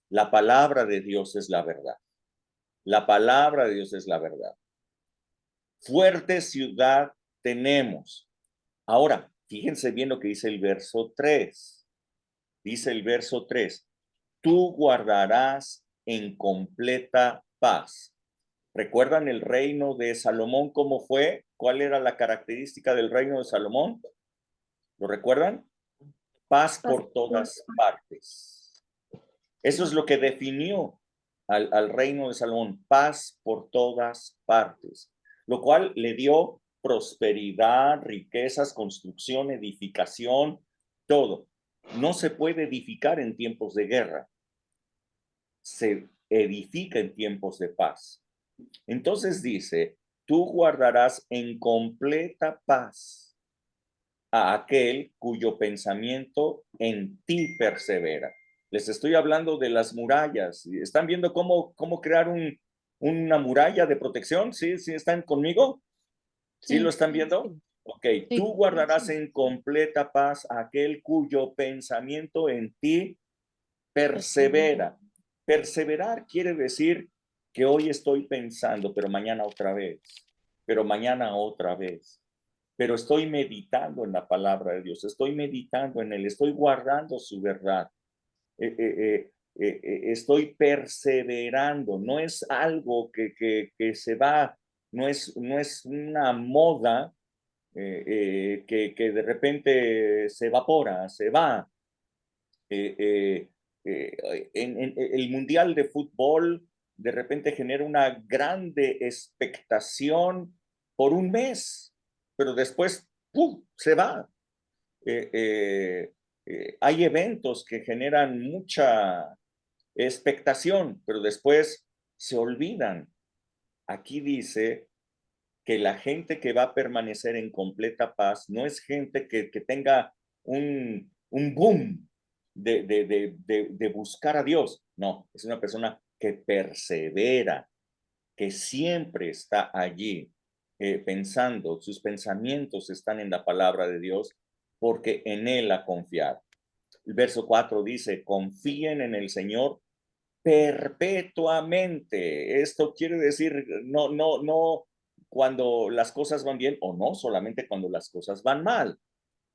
La palabra de Dios es la verdad. La palabra de Dios es la verdad. Fuerte ciudad tenemos. Ahora, fíjense bien lo que dice el verso 3. Dice el verso 3. Tú guardarás en completa paz. ¿Recuerdan el reino de Salomón cómo fue? ¿Cuál era la característica del reino de Salomón? ¿Lo recuerdan? Paz por todas partes. Eso es lo que definió al reino de Salomón, paz por todas partes, lo cual le dio prosperidad, riquezas, construcción, edificación, todo. No se puede edificar en tiempos de guerra, se edifica en tiempos de paz. Entonces dice, tú guardarás en completa paz a aquel cuyo pensamiento en ti persevera. Les estoy hablando de las murallas. ¿Están viendo cómo crear una muralla de protección? ¿Sí? ¿Sí están conmigo? ¿Sí lo están viendo? Ok, tú guardarás en completa paz a aquel cuyo pensamiento en ti persevera. Perseverar quiere decir que hoy estoy pensando, pero mañana otra vez, pero mañana otra vez. Pero estoy meditando en la palabra de Dios, estoy meditando en él, estoy guardando su verdad. Estoy perseverando, no es algo que se va, no es una moda que de repente se evapora, se va. En el Mundial de Fútbol de repente genera una grande expectación por un mes, pero después se va. Hay eventos que generan mucha expectación, pero después se olvidan. Aquí dice que la gente que va a permanecer en completa paz no es gente que tenga un boom de buscar a Dios. No, es una persona que persevera, que siempre está allí pensando, sus pensamientos están en la palabra de Dios porque en Él ha confiado. El verso 4 dice, confíen en el Señor perpetuamente. Esto quiere decir, no cuando las cosas van bien o no solamente cuando las cosas van mal,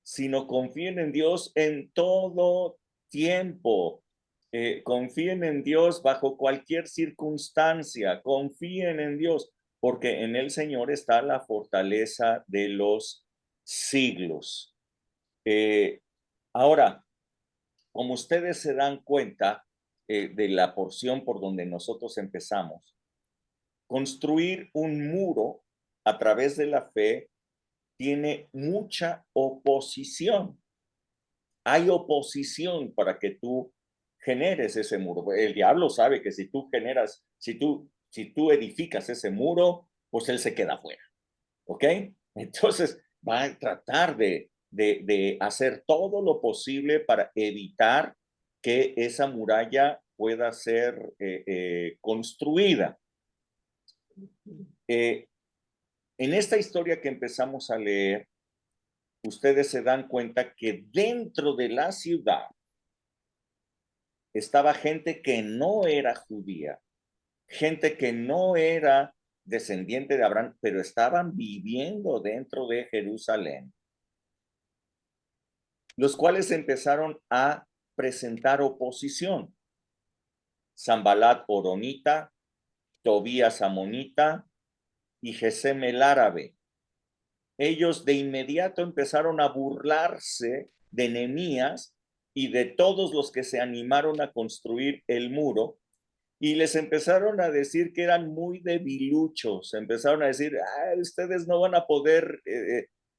sino confíen en Dios en todo tiempo. Confíen en Dios bajo cualquier circunstancia, confíen en Dios, porque en el Señor está la fortaleza de los siglos. Ahora, como ustedes se dan cuenta de la porción por donde nosotros empezamos, construir un muro a través de la fe tiene mucha oposición. Hay oposición para que tú generes ese muro. El diablo sabe que si tú generas, si tú edificas ese muro, pues él se queda fuera. ¿Ok? Entonces va a tratar de hacer todo lo posible para evitar que esa muralla pueda ser construida. En esta historia que empezamos a leer, ustedes se dan cuenta que dentro de la ciudad estaba gente que no era judía, gente que no era descendiente de Abraham, pero estaban viviendo dentro de Jerusalén, los cuales empezaron a presentar oposición. Sanbalat horonita, Tobías amonita y Gesem el árabe. Ellos de inmediato empezaron a burlarse de Nehemías y de todos los que se animaron a construir el muro, y les empezaron a decir que eran muy debiluchos. Empezaron a decir, ustedes no van a poder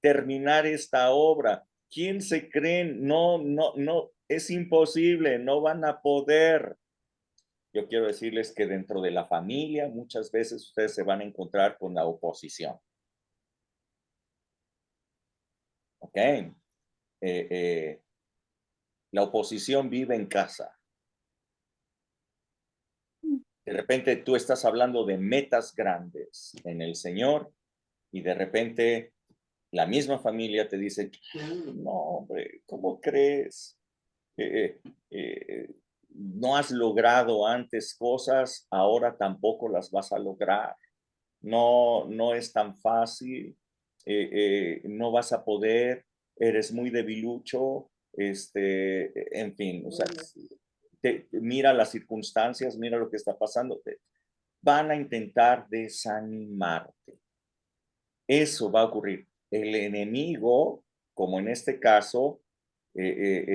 terminar esta obra. ¿Quién se creen? No, es imposible, no van a poder. Yo quiero decirles que dentro de la familia muchas veces ustedes se van a encontrar con la oposición. ¿Ok? La oposición vive en casa. De repente tú estás hablando de metas grandes en el Señor y de repente la misma familia te dice, no, hombre, ¿cómo crees? No has logrado antes cosas, ahora tampoco las vas a lograr. No es tan fácil, no vas a poder, eres muy debilucho, en fin, o sea, mira las circunstancias, mira lo que está pasando, van a intentar desanimarte. Eso va a ocurrir. El enemigo, como en este caso,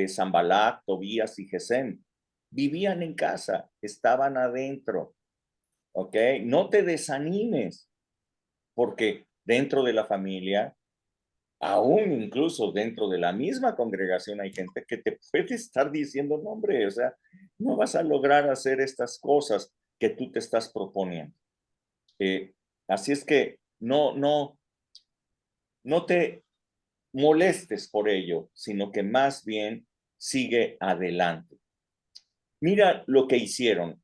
Sanbalat, Tobías y Gesem, vivían en casa, estaban adentro, ¿ok? No te desanimes, porque dentro de la familia, aún incluso dentro de la misma congregación, hay gente que te puede estar diciendo, no, hombre, o sea, no vas a lograr hacer estas cosas que tú te estás proponiendo. Así es que no te molestes por ello, sino que más bien sigue adelante. Mira lo que hicieron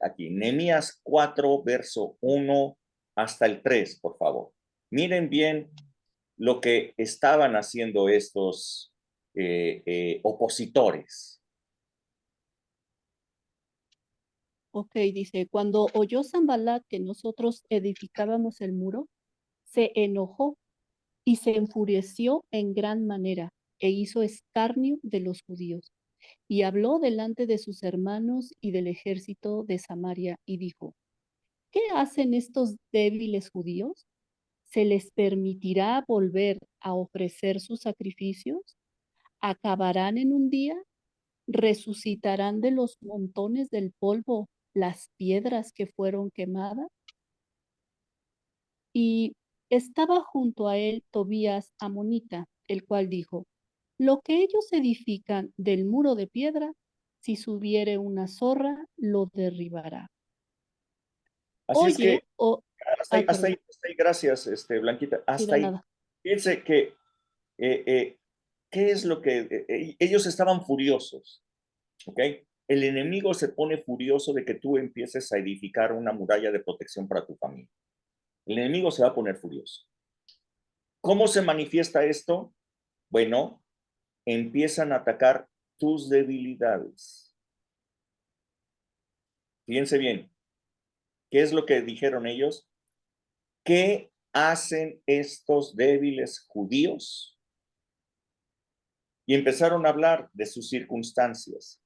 aquí. Nehemías 4, verso 1 hasta el 3, por favor. Miren bien lo que estaban haciendo estos opositores. Ok, dice, cuando oyó Sanbalat que nosotros edificábamos el muro, se enojó y se enfureció en gran manera e hizo escarnio de los judíos. Y habló delante de sus hermanos y del ejército de Samaria y dijo, ¿qué hacen estos débiles judíos? ¿Se les permitirá volver a ofrecer sus sacrificios? ¿Acabarán en un día? ¿Resucitarán de los montones del polvo las piedras que fueron quemadas? Y estaba junto a él Tobías amonita, el cual dijo, lo que ellos edifican del muro de piedra, si subiere una zorra, lo derribará. Así es que, hasta ahí, gracias, Blanquita, hasta ahí. Nada. Fíjense que, ¿qué es lo que ellos estaban furiosos? ¿Ok? El enemigo se pone furioso de que tú empieces a edificar una muralla de protección para tu familia. El enemigo se va a poner furioso. ¿Cómo se manifiesta esto? Bueno, empiezan a atacar tus debilidades. Fíjense bien, ¿qué es lo que dijeron ellos? ¿Qué hacen estos débiles judíos? Y empezaron a hablar de sus circunstancias.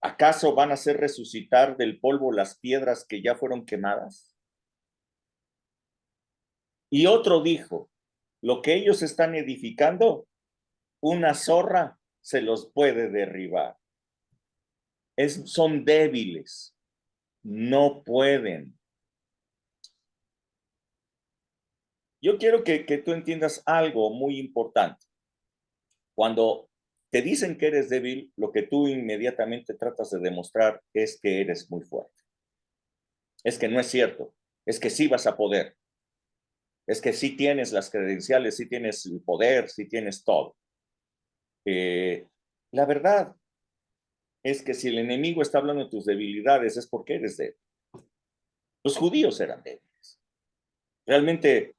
¿Acaso van a hacer resucitar del polvo las piedras que ya fueron quemadas? Y otro dijo, lo que ellos están edificando, una zorra se los puede derribar. Son débiles, no pueden. Yo quiero que tú entiendas algo muy importante. Cuando te dicen que eres débil, lo que tú inmediatamente tratas de demostrar es que eres muy fuerte. Es que no es cierto, es que sí vas a poder. Es que sí tienes las credenciales, sí tienes el poder, sí tienes todo. La verdad es que si el enemigo está hablando de tus debilidades es porque eres débil. Los judíos eran débiles. Realmente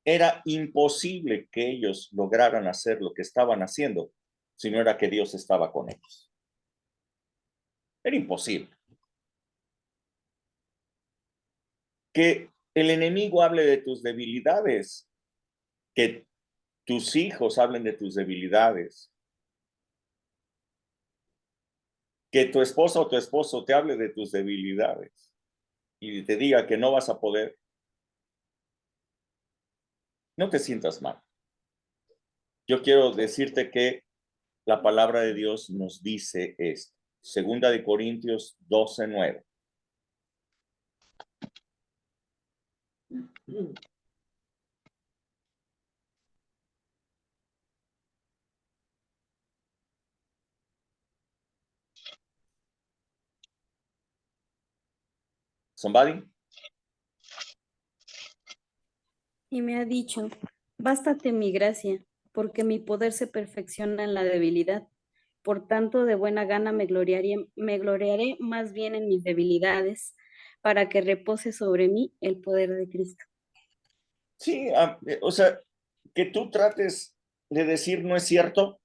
era imposible que ellos lograran hacer lo que estaban haciendo si no era que Dios estaba con ellos. Era imposible. Que el enemigo hable de tus debilidades, que tus hijos hablen de tus debilidades, que tu esposa o tu esposo te hable de tus debilidades y te diga que no vas a poder. No te sientas mal. Yo quiero decirte que la palabra de Dios nos dice esto. Segunda de Corintios 12:9. Somebody? Y me ha dicho, bástate mi gracia, porque mi poder se perfecciona en la debilidad. Por tanto, de buena gana me gloriaré más bien en mis debilidades, para que repose sobre mí el poder de Cristo. Sí, o sea, que tú trates de decir no es cierto,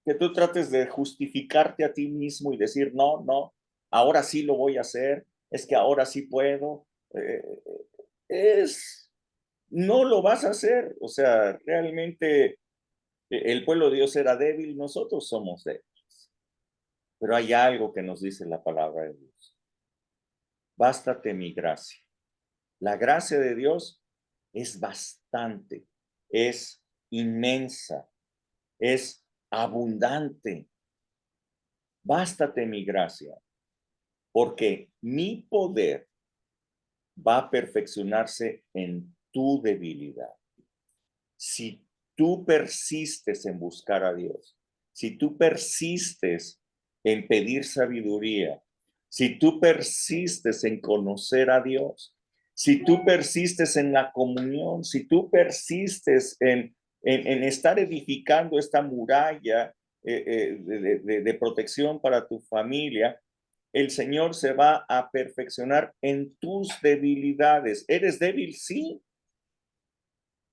que tú trates de justificarte a ti mismo y decir no, no, ahora sí lo voy a hacer, es que ahora sí puedo, no lo vas a hacer. O sea, realmente el pueblo de Dios era débil, nosotros somos débiles. Pero hay algo que nos dice la palabra de Dios. Bástate mi gracia. La gracia de Dios es bastante, es inmensa, es abundante. Bástate mi gracia, porque mi poder va a perfeccionarse en tu debilidad. Si tú persistes en buscar a Dios, si tú persistes en pedir sabiduría, si tú persistes en conocer a Dios, si tú persistes en la comunión, si tú persistes en estar edificando esta muralla de protección para tu familia, el Señor se va a perfeccionar en tus debilidades. ¿Eres débil? Sí.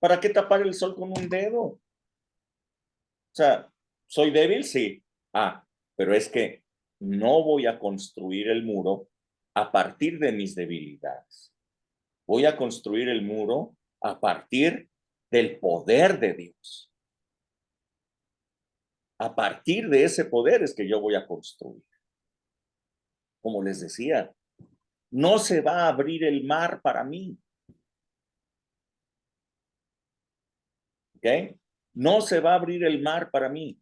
¿Para qué tapar el sol con un dedo? O sea, ¿soy débil? Sí. Pero es que no voy a construir el muro a partir de mis debilidades. Voy a construir el muro a partir del poder de Dios. A partir de ese poder es que yo voy a construir. Como les decía, no se va a abrir el mar para mí. ¿Ok? No se va a abrir el mar para mí.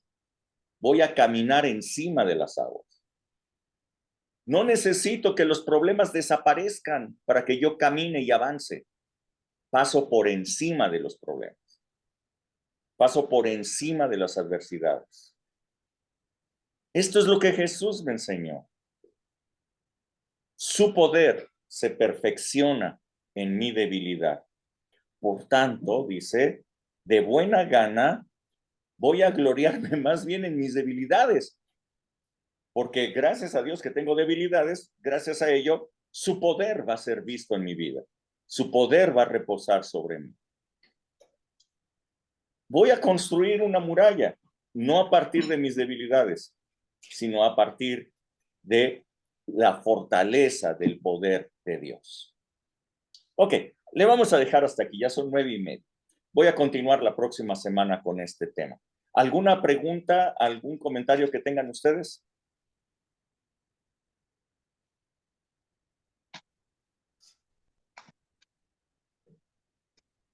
Voy a caminar encima de las aguas. No necesito que los problemas desaparezcan para que yo camine y avance. Paso por encima de los problemas. Paso por encima de las adversidades. Esto es lo que Jesús me enseñó. Su poder se perfecciona en mi debilidad. Por tanto, dice, de buena gana voy a gloriarme más bien en mis debilidades. Porque gracias a Dios que tengo debilidades, gracias a ello, su poder va a ser visto en mi vida. Su poder va a reposar sobre mí. Voy a construir una muralla, no a partir de mis debilidades, sino a partir de la fortaleza del poder de Dios. Ok, le vamos a dejar hasta aquí, ya son 9:30. Voy a continuar la próxima semana con este tema. ¿Alguna pregunta, algún comentario que tengan ustedes?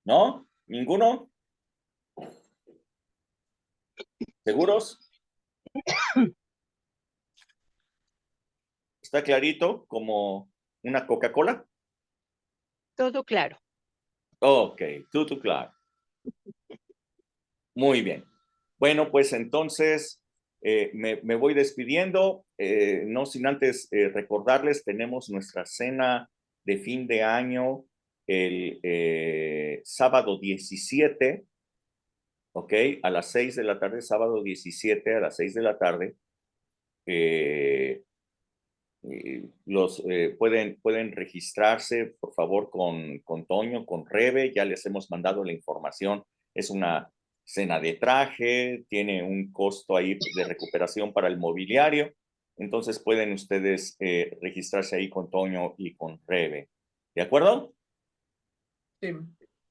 ¿No? ¿Ninguno? ¿Seguros? ¿Está clarito como una Coca-Cola? Todo claro. Ok, todo claro. Muy bien. Bueno, pues entonces me voy despidiendo, no sin antes recordarles, tenemos nuestra cena de fin de año el sábado 17, ¿ok? A las 6 de la tarde, sábado 17 a las 6 de la tarde. pueden registrarse, por favor, con Toño, con Rebe. Ya les hemos mandado la información. Es una cena de traje, tiene un costo ahí de recuperación para el mobiliario. Entonces pueden ustedes registrarse ahí con Toño y con Rebe. ¿De acuerdo? Sí.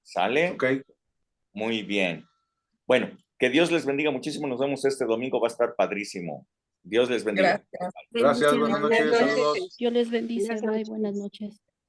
¿Sale? Ok. Muy bien. Bueno, que Dios les bendiga muchísimo. Nos vemos este domingo. Va a estar padrísimo. Dios les bendiga. Gracias. Gracias, buenas noches, Bendiciones. saludos. Dios les bendice. Buenas Bye, noches. buenas noches.